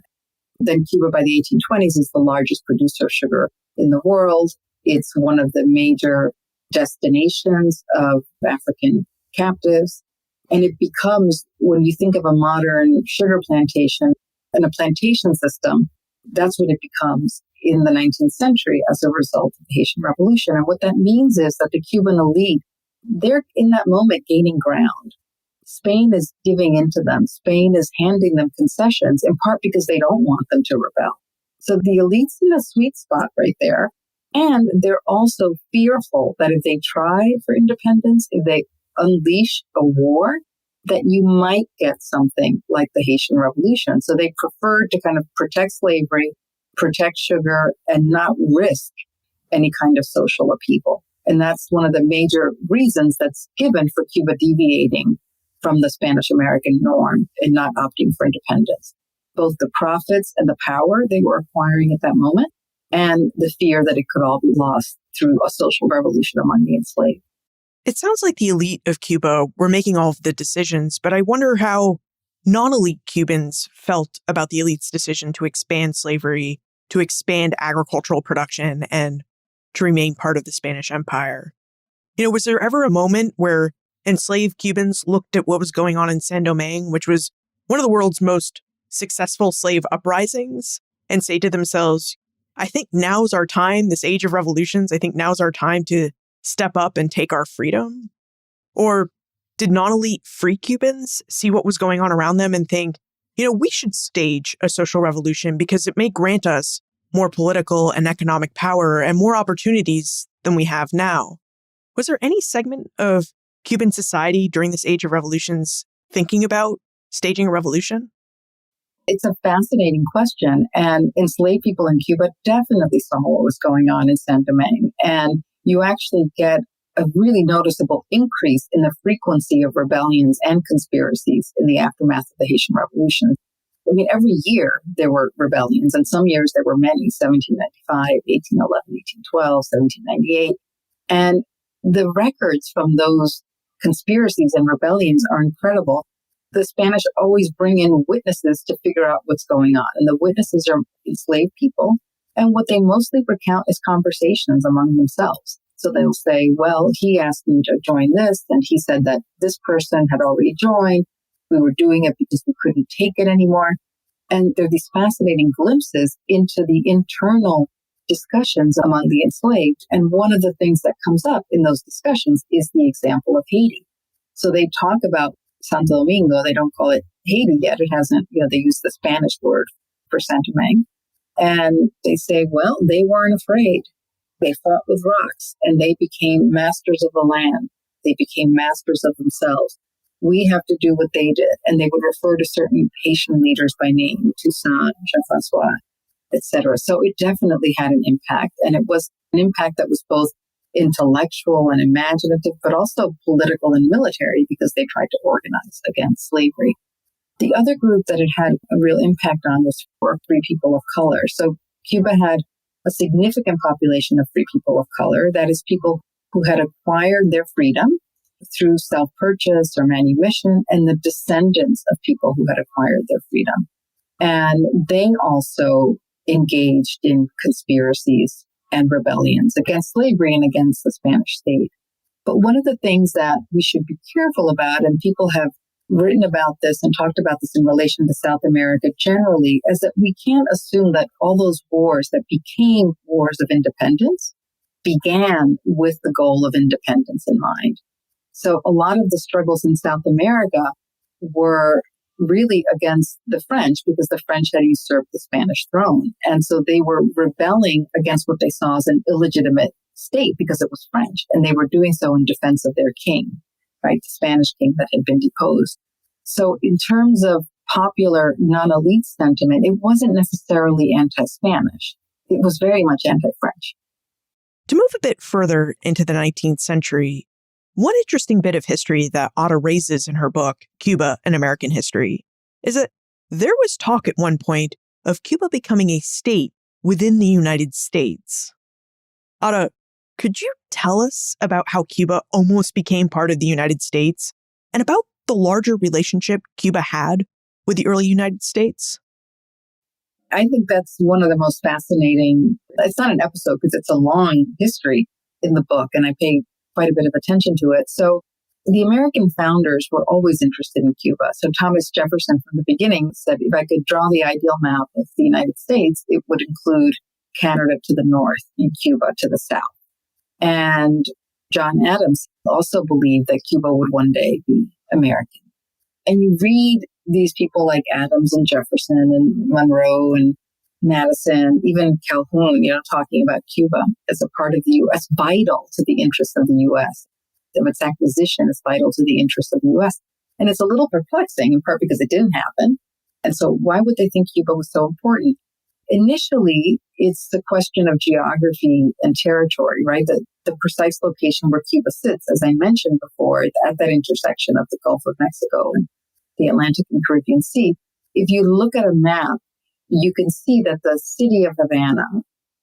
Speaker 3: Then Cuba by the 1820s is the largest producer of sugar in the world. It's one of the major destinations of African captives. And it becomes, when you think of a modern sugar plantation and a plantation system, that's what it becomes in the 19th century as a result of the Haitian Revolution. And what that means is that the Cuban elite, they're in that moment gaining ground. Spain is giving into them. Spain is handing them concessions, in part because they don't want them to rebel. So the elite's in a sweet spot right there. And they're also fearful that if they try for independence, if they unleash a war, that you might get something like the Haitian Revolution. So they preferred to kind of protect slavery, protect sugar, and not risk any kind of social upheaval. And that's one of the major reasons that's given for Cuba deviating from the Spanish-American norm and not opting for independence. Both the profits and the power they were acquiring at that moment, and the fear that it could all be lost through a social revolution among the enslaved.
Speaker 2: It sounds like the elite of Cuba were making all of the decisions, but I wonder how non-elite Cubans felt about the elite's decision to expand slavery, to expand agricultural production, and to remain part of the Spanish Empire. You know, was there ever a moment where enslaved Cubans looked at what was going on in Saint-Domingue, which was one of the world's most successful slave uprisings, and say to themselves, I think now's our time, this age of revolutions, I think now's our time to step up and take our freedom? Or did non-elite free Cubans see what was going on around them and think, you know, we should stage a social revolution because it may grant us more political and economic power and more opportunities than we have now. Was there any segment of Cuban society during this age of revolutions thinking about staging a revolution?
Speaker 3: It's a fascinating question. And enslaved people in Cuba definitely saw what was going on in San Domingue. And you actually get a really noticeable increase in the frequency of rebellions and conspiracies in the aftermath of the Haitian Revolution. I mean, every year there were rebellions, and some years there were many, 1795, 1811, 1812, 1798. And the records from those conspiracies and rebellions are incredible. The Spanish always bring in witnesses to figure out what's going on. And the witnesses are enslaved people. And what they mostly recount is conversations among themselves. So they'll say, well, he asked me to join this, and he said that this person had already joined. We were doing it because we couldn't take it anymore. And there are these fascinating glimpses into the internal discussions among the enslaved. And one of the things that comes up in those discussions is the example of Haiti. So they talk about Santo Domingo. They don't call it Haiti yet. It hasn't, they use the Spanish word for Saint Domingue. And they say, well, they weren't afraid. They fought with rocks and they became masters of the land. They became masters of themselves. We have to do what they did. And they would refer to certain Haitian leaders by name, Toussaint, Jean-Francois, etc. So it definitely had an impact. And it was an impact that was both intellectual and imaginative, but also political and military, because they tried to organize against slavery. The other group that it had a real impact on was for free people of color. So Cuba had a significant population of free people of color. That is, people who had acquired their freedom through self-purchase or manumission, and the descendants of people who had acquired their freedom. And they also engaged in conspiracies and rebellions against slavery and against the Spanish state. But one of the things that we should be careful about, and people have written about this and talked about this in relation to South America generally, is that we can't assume that all those wars that became wars of independence began with the goal of independence in mind. So a lot of the struggles in South America were really against the French, because the French had usurped the Spanish throne. And so they were rebelling against what they saw as an illegitimate state because it was French. And they were doing so in defense of their king, right? The Spanish king that had been deposed. So in terms of popular non-elite sentiment, it wasn't necessarily anti-Spanish. It was very much anti-French.
Speaker 2: To move a bit further into the 19th century, one interesting bit of history that Ada raises in her book, Cuba, An American History, is that there was talk at one point of Cuba becoming a state within the United States. Ada, could you tell us about how Cuba almost became part of the United States and about the larger relationship Cuba had with the early United States?
Speaker 3: I think that's one of the most fascinating. It's not an episode because it's a long history in the book, and I pay quite a bit of attention to it. So the American founders were always interested in Cuba. So Thomas Jefferson from the beginning said, if I could draw the ideal map of the United States, it would include Canada to the north and Cuba to the south. And John Adams also believed that Cuba would one day be American. And you read these people like Adams and Jefferson and Monroe and Madison, even Calhoun, talking about Cuba as a part of the U.S., vital to the interests of the U.S. Its acquisition is vital to the interests of the U.S. And it's a little perplexing, in part because it didn't happen. And so why would they think Cuba was so important? Initially, it's the question of geography and territory, right? The precise location where Cuba sits, as I mentioned before, at that intersection of the Gulf of Mexico and the Atlantic and Caribbean Sea. If you look at a map, you can see that the city of Havana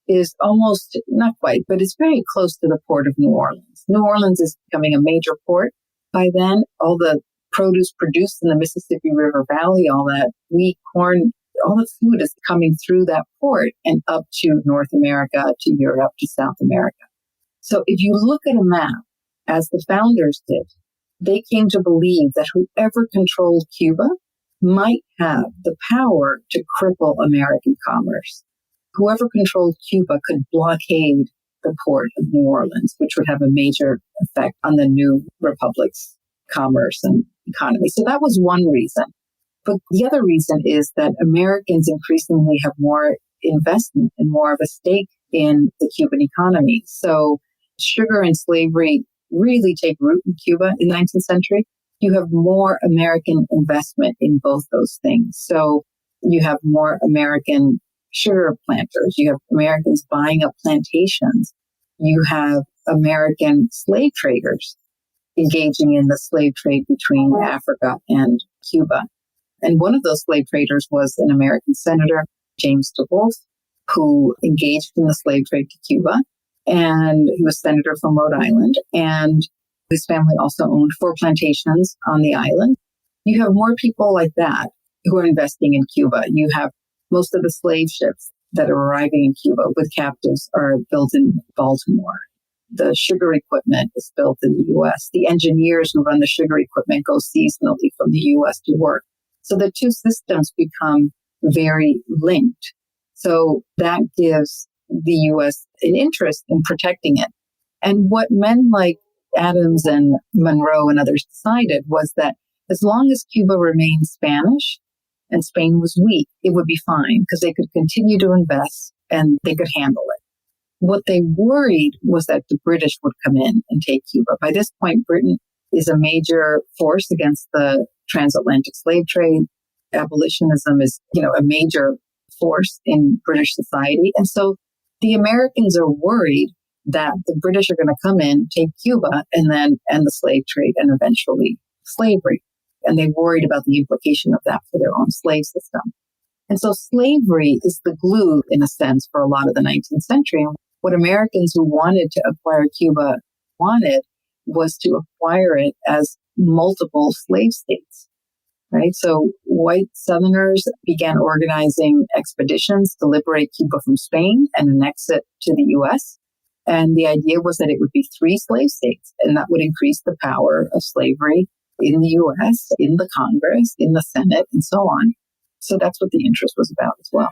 Speaker 3: is almost, not quite, but it's very close to the port of New Orleans. New Orleans is becoming a major port. By then, all the produce produced in the Mississippi River Valley, all that wheat, corn, all the food is coming through that port and up to North America, to Europe, to South America. So if you look at a map, as the founders did, they came to believe that whoever controlled Cuba might have the power to cripple American commerce. Whoever controlled Cuba could blockade the port of New Orleans, which would have a major effect on the new republic's commerce and economy. So that was one reason. But the other reason is that Americans increasingly have more investment and more of a stake in the Cuban economy. So sugar and slavery really take root in Cuba in the 19th century. You have more American investment in both those things. So you have more American sugar planters. You have Americans buying up plantations. You have American slave traders engaging in the slave trade between Africa and Cuba. And one of those slave traders was an American senator, James DeWolf, who engaged in the slave trade to Cuba. And he was senator from Rhode Island. And his family also owned 4 plantations on the island. You have more people like that who are investing in Cuba. You have most of the slave ships that are arriving in Cuba with captives are built in Baltimore. The sugar equipment is built in the U.S. The engineers who run the sugar equipment go seasonally from the U.S. to work. So the two systems become very linked. So that gives the U.S. an interest in protecting it. And what men like Adams and Monroe and others decided was that as long as Cuba remained Spanish and Spain was weak, it would be fine because they could continue to invest and they could handle it. What they worried was that the British would come in and take Cuba. By this point, Britain is a major force against the transatlantic slave trade. Abolitionism is, a major force in British society. And so the Americans are worried that the British are going to come in, take Cuba, and then end the slave trade and eventually slavery. And they worried about the implication of that for their own slave system. And so slavery is the glue, in a sense, for a lot of the 19th century. And what Americans who wanted to acquire Cuba wanted was to acquire it as multiple slave states, right? So white Southerners began organizing expeditions to liberate Cuba from Spain and annex it to the U.S. And the idea was that it would be 3 slave states, and that would increase the power of slavery in the U.S., in the Congress, in the Senate, and so on. So that's what the interest was about as well.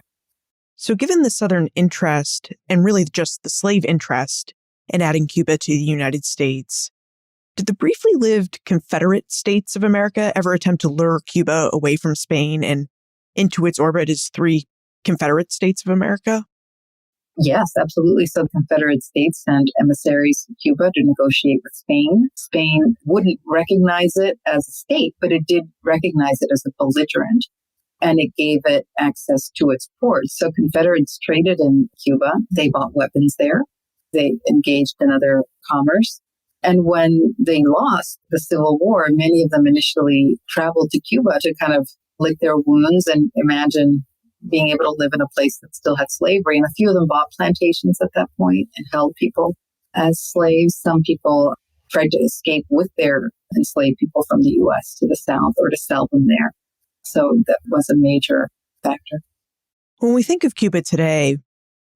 Speaker 2: So given the Southern interest, and really just the slave interest in adding Cuba to the United States, did the briefly lived Confederate States of America ever attempt to lure Cuba away from Spain and into its orbit as 3 Confederate States of America?
Speaker 3: Yes, absolutely. So the Confederate States sent emissaries to Cuba to negotiate with Spain. Spain wouldn't recognize it as a state, but it did recognize it as a belligerent, and it gave it access to its ports. So Confederates traded in Cuba. They bought weapons there. They engaged in other commerce. And when they lost the Civil War, many of them initially traveled to Cuba to kind of lick their wounds and imagine being able to live in a place that still had slavery. And a few of them bought plantations at that point and held people as slaves. Some people tried to escape with their enslaved people from the U.S. to the South or to sell them there. So that was a major factor.
Speaker 2: When we think of Cuba today,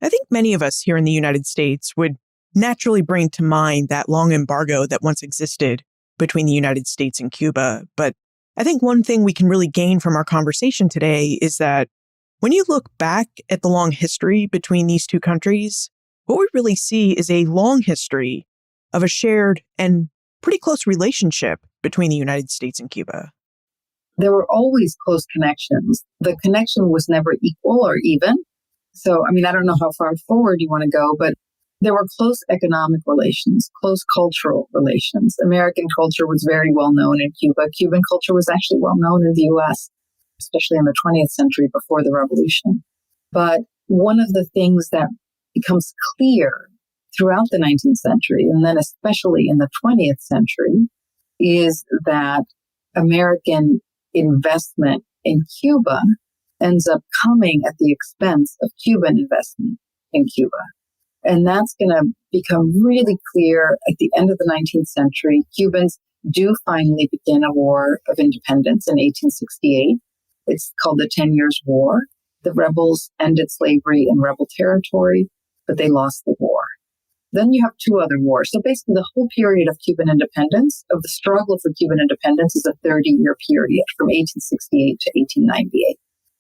Speaker 2: I think many of us here in the United States would naturally bring to mind that long embargo that once existed between the United States and Cuba. But I think one thing we can really gain from our conversation today is that when you look back at the long history between these two countries, what we really see is a long history of a shared and pretty close relationship between the United States and Cuba.
Speaker 3: There were always close connections. The connection was never equal or even. So, I don't know how far forward you want to go, but there were close economic relations, close cultural relations. American culture was very well known in Cuba. Cuban culture was actually well known in the U.S., especially in the 20th century before the revolution. But one of the things that becomes clear throughout the 19th century, and then especially in the 20th century, is that American investment in Cuba ends up coming at the expense of Cuban investment in Cuba. And that's going to become really clear at the end of the 19th century. Cubans do finally begin a war of independence in 1868. It's called the 10 Years' War. The rebels ended slavery in rebel territory, but they lost the war. Then you have 2 other wars. So basically the whole period of Cuban independence, of the struggle for Cuban independence, is a 30-year period from 1868 to 1898.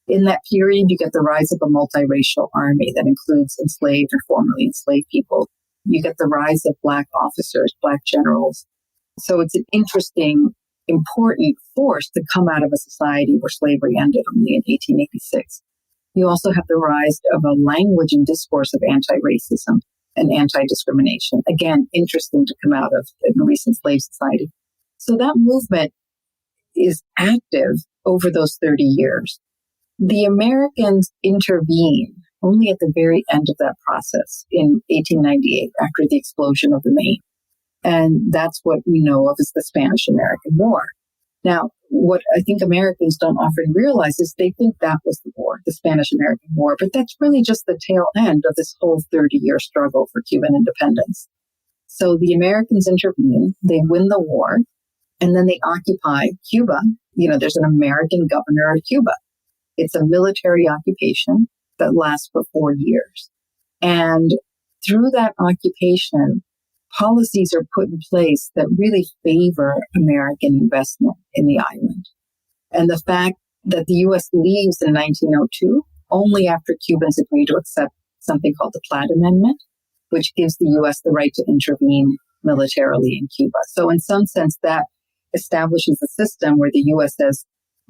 Speaker 3: In that period, you get the rise of a multiracial army that includes enslaved and formerly enslaved people. You get the rise of Black officers, Black generals. So it's an interesting, important force to come out of a society where slavery ended only in 1886. You also have the rise of a language and discourse of anti-racism and anti-discrimination. Again, interesting to come out of a recent slave society. So that movement is active over those 30 years. The Americans intervene only at the very end of that process in 1898 after the explosion of the Maine. And that's what we know of as the Spanish-American War. Now, what I think Americans don't often realize is they think that was the war, the Spanish-American War, but that's really just the tail end of this whole 30-year struggle for Cuban independence. So the Americans intervene, they win the war, and then they occupy Cuba. There's an American governor of Cuba. It's a military occupation that lasts for 4 years. And through that occupation, policies are put in place that really favor American investment in the island. And the fact that the U.S. leaves in 1902, only after Cubans agree to accept something called the Platt Amendment, which gives the U.S. the right to intervene militarily in Cuba. So in some sense, that establishes a system where the U.S. says,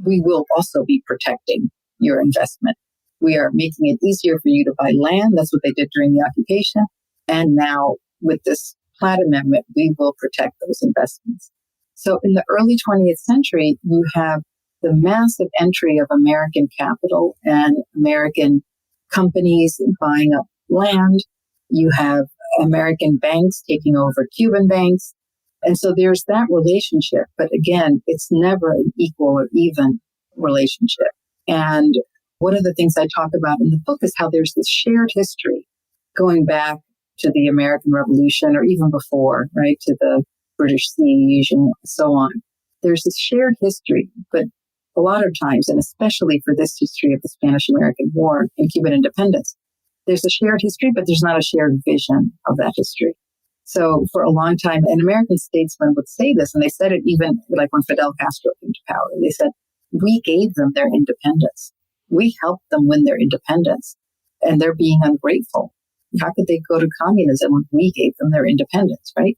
Speaker 3: we will also be protecting your investment. We are making it easier for you to buy land. That's what they did during the occupation. And now with this Platt Amendment, we will protect those investments. So in the early 20th century, you have the massive entry of American capital and American companies buying up land. You have American banks taking over Cuban banks. And so there's that relationship. But again, it's never an equal or even relationship. And one of the things I talk about in the book is how there's this shared history going back to the American Revolution or even before, right, to the British siege and so on. There's this shared history, but a lot of times, and especially for this history of the Spanish-American War and Cuban independence, there's a shared history, but there's not a shared vision of that history. So for a long time, an American statesman would say this, and they said it even like when Fidel Castro came to power. They said, we gave them their independence. We helped them win their independence, and they're being ungrateful. How could they go to communism when we gave them their independence, right?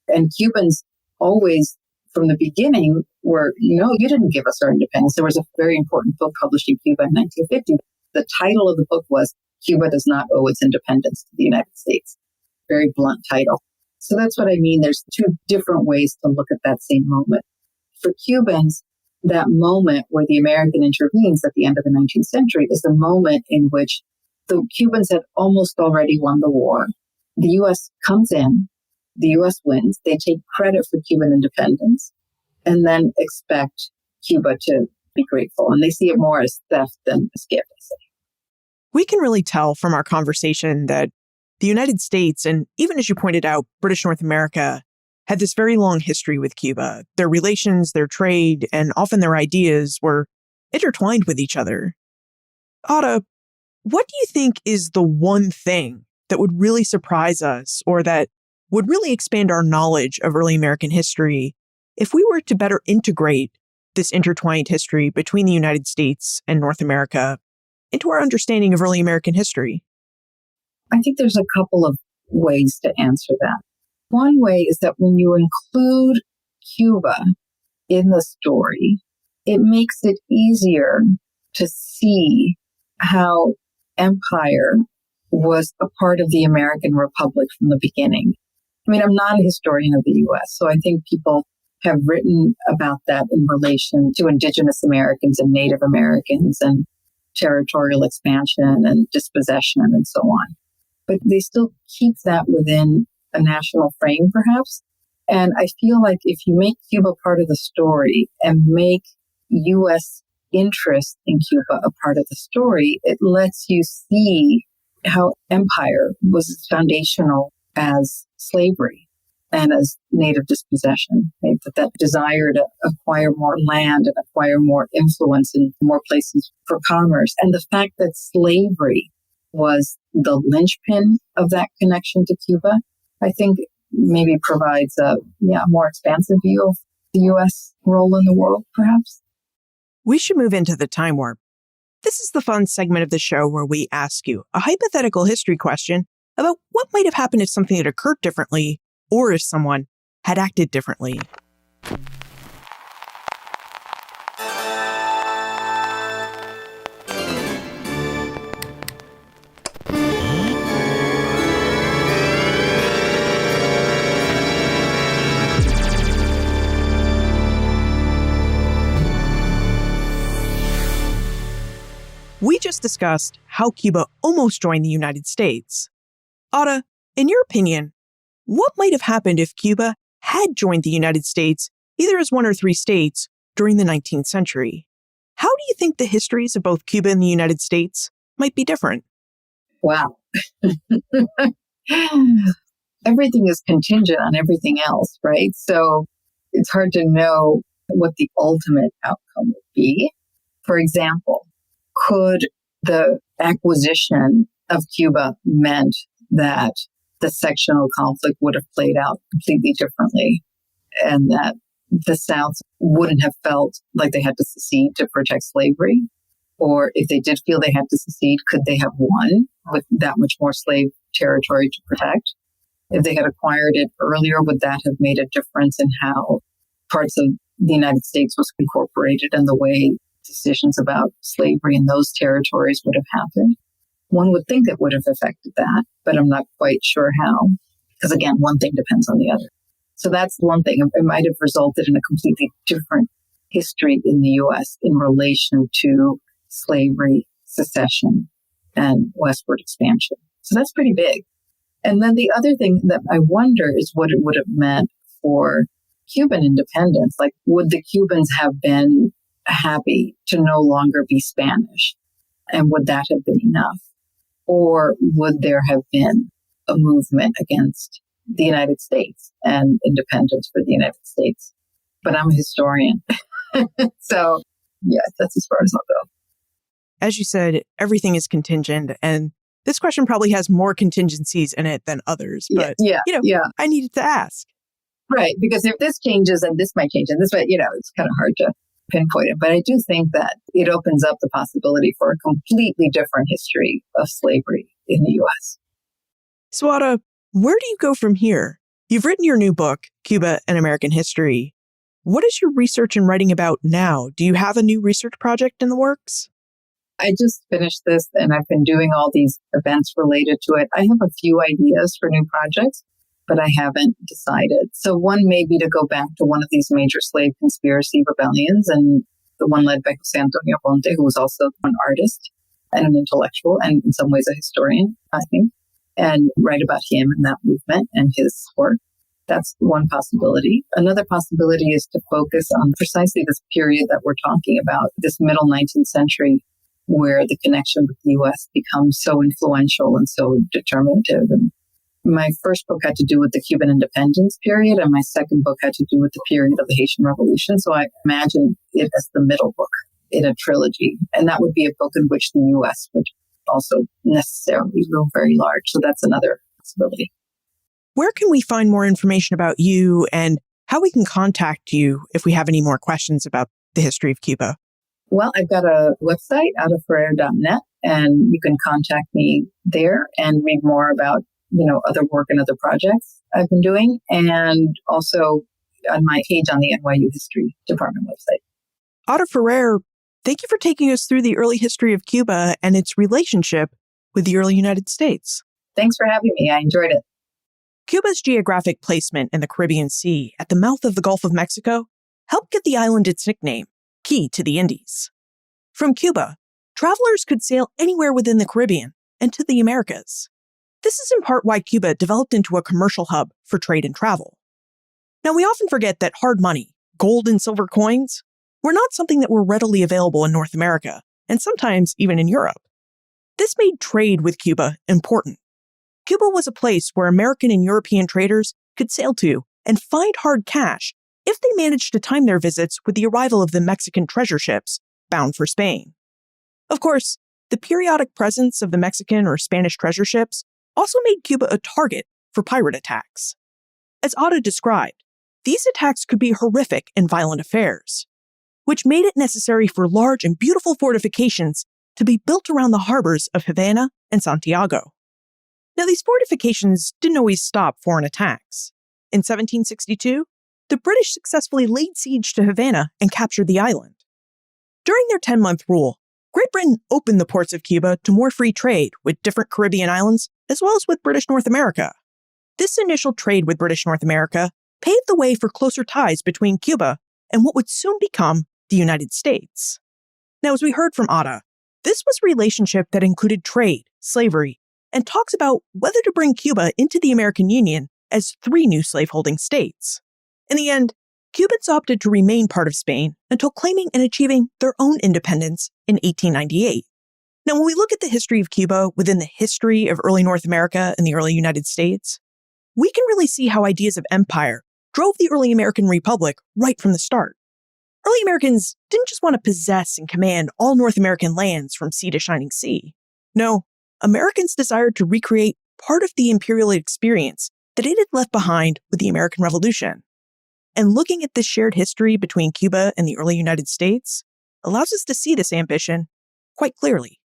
Speaker 3: And Cubans always, from the beginning, were, you didn't give us our independence. There was a very important book published in Cuba in 1950. The title of the book was Cuba Does Not Owe Its Independence to the United States. Very blunt title. So that's what I mean. There's two different ways to look at that same moment. For Cubans, that moment where the American intervenes at the end of the 19th century is the moment in which the Cubans had almost already won the war. The U.S. comes in, the U.S. wins, they take credit for Cuban independence, and then expect Cuba to be grateful. And they see it more as theft than as gift.
Speaker 2: We can really tell from our conversation that the United States, and even as you pointed out, British North America, had this very long history with Cuba. Their relations, their trade, and often their ideas were intertwined with each other. Ada, what do you think is the one thing that would really surprise us or that would really expand our knowledge of early American history if we were to better integrate this intertwined history between the United States and North America into our understanding of early American history?
Speaker 3: I think there's a couple of ways to answer that. One way is that when you include Cuba in the story, it makes it easier to see how empire was a part of the American Republic from the beginning. I mean, I'm not a historian of the U.S., so I think people have written about that in relation to Indigenous Americans and Native Americans and territorial expansion and dispossession and so on. But they still keep that within a national frame, perhaps. And I feel like if you make Cuba part of the story and make U.S. interest in Cuba a part of the story, it lets you see how empire was as foundational as slavery and as native dispossession, right? That desire to acquire more land and acquire more influence in more places for commerce. And the fact that slavery was the linchpin of that connection to Cuba, I think maybe provides a more expansive view of the U.S. role in the world, perhaps.
Speaker 2: We should move into the time warp. This is the fun segment of the show where we ask you a hypothetical history question about what might have happened if something had occurred differently or if someone had acted differently. We just discussed how Cuba almost joined the United States. Ada, in your opinion, what might have happened if Cuba had joined the United States, either as one or three states, during the 19th century? How do you think the histories of both Cuba and the United States might be different?
Speaker 3: Wow. Everything is contingent on everything else, right? So it's hard to know what the ultimate outcome would be. For example, could the acquisition of Cuba meant that the sectional conflict would have played out completely differently and that the South wouldn't have felt like they had to secede to protect slavery? Or if they did feel they had to secede, could they have won with that much more slave territory to protect? If they had acquired it earlier, would that have made a difference in how parts of the United States was incorporated and the way decisions about slavery in those territories would have happened? One would think it would have affected that, but I'm not quite sure how. Because again, one thing depends on the other. So that's one thing. It might have resulted in a completely different history in the U.S. in relation to slavery, secession, and westward expansion. So that's pretty big. And then the other thing that I wonder is what it would have meant for Cuban independence. Like, would the Cubans have been happy to no longer be Spanish? And would that have been enough? Or would there have been a movement against the United States and independence for the United States? But I'm a historian. So, yeah, that's as far as I'll go.
Speaker 2: As you said, everything is contingent, and this question probably has more contingencies in it than others. But, I needed to ask.
Speaker 3: Right, because if this changes, and this might change, and this might, it's kind of hard to pinpoint it. But I do think that it opens up the possibility for a completely different history of slavery in the U.S.
Speaker 2: So, Ada, where do you go from here? You've written your new book, Cuba and American History. What is your research and writing about now? Do you have a new research project in the works?
Speaker 3: I just finished this and I've been doing all these events related to it. I have a few ideas for new projects, but I haven't decided. So one may be to go back to one of these major slave conspiracy rebellions, and the one led by Jose Antonio Ponte, who was also an artist and an intellectual and in some ways a historian, I think, and write about him and that movement and his work. That's one possibility. Another possibility is to focus on precisely this period that we're talking about, this middle 19th century, where the connection with the U.S. becomes so influential and so determinative. And my first book had to do with the Cuban independence period, and my second book had to do with the period of the Haitian Revolution. So I imagine it as the middle book in a trilogy. And that would be a book in which the U.S. would also necessarily loom very large. So that's another possibility.
Speaker 2: Where can we find more information about you and how we can contact you if we have any more questions about the history of Cuba?
Speaker 3: Well, I've got a website, adaferrer.net, and you can contact me there and read more about, other work and other projects I've been doing, and also on my page on the NYU History Department website.
Speaker 2: Ada Ferrer, thank you for taking us through the early history of Cuba and its relationship with the early United States.
Speaker 3: Thanks for having me. I enjoyed it.
Speaker 2: Cuba's geographic placement in the Caribbean Sea at the mouth of the Gulf of Mexico helped give the island its nickname, Key to the Indies. From Cuba, travelers could sail anywhere within the Caribbean and to the Americas. This is in part why Cuba developed into a commercial hub for trade and travel. Now, we often forget that hard money, gold and silver coins, were not something that were readily available in North America, and sometimes even in Europe. This made trade with Cuba important. Cuba was a place where American and European traders could sail to and find hard cash if they managed to time their visits with the arrival of the Mexican treasure ships bound for Spain. Of course, the periodic presence of the Mexican or Spanish treasure ships also made Cuba a target for pirate attacks. As Ada described, these attacks could be horrific and violent affairs, which made it necessary for large and beautiful fortifications to be built around the harbors of Havana and Santiago. Now, these fortifications didn't always stop foreign attacks. In 1762, the British successfully laid siege to Havana and captured the island. During their 10-month rule, Great Britain opened the ports of Cuba to more free trade with different Caribbean islands, as well as with British North America. This initial trade with British North America paved the way for closer ties between Cuba and what would soon become the United States. Now, as we heard from Ada, This was a relationship that included trade, slavery, and talks about whether to bring Cuba into the American Union as 3 new slaveholding states. In the end, Cubans opted to remain part of Spain until claiming and achieving their own independence in 1898. Now, when we look at the history of Cuba within the history of early North America and the early United States, we can really see how ideas of empire drove the early American Republic right from the start. Early Americans didn't just want to possess and command all North American lands from sea to shining sea. No, Americans desired to recreate part of the imperial experience that it had left behind with the American Revolution. And looking at this shared history between Cuba and the early United States allows us to see this ambition quite clearly.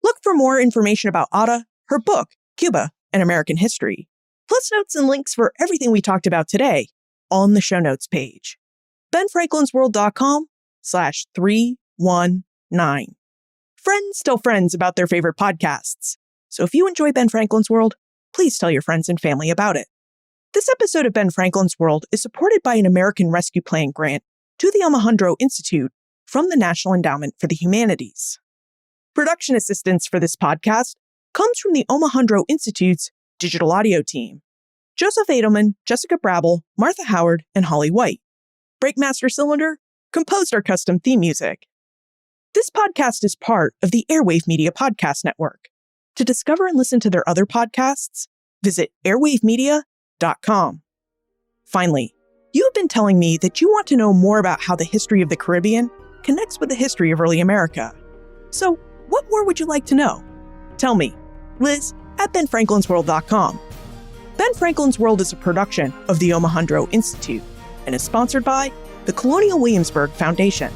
Speaker 2: Look for more information about Ada, her book, Cuba and American History, plus notes and links for everything we talked about today on the show notes page. benfranklinsworld.com/319. Friends tell friends about their favorite podcasts. So if you enjoy Ben Franklin's World, please tell your friends and family about it. This episode of Ben Franklin's World is supported by an American Rescue Plan grant to the Alejandro Institute from the National Endowment for the Humanities. Production assistance for this podcast comes from the Alejandro Institute's digital audio team: Joseph Edelman, Jessica Brabble, Martha Howard, and Holly White. Breakmaster Cylinder composed our custom theme music. This podcast is part of the Airwave Media Podcast Network. To discover and listen to their other podcasts, visit airwavemedia.com. Finally, you have been telling me that you want to know more about how the history of the Caribbean connects with the history of early America. So, what more would you like to know? Tell me, Liz at benfranklinsworld.com. Ben Franklin's World is a production of the Alejandro Institute and is sponsored by the Colonial Williamsburg Foundation.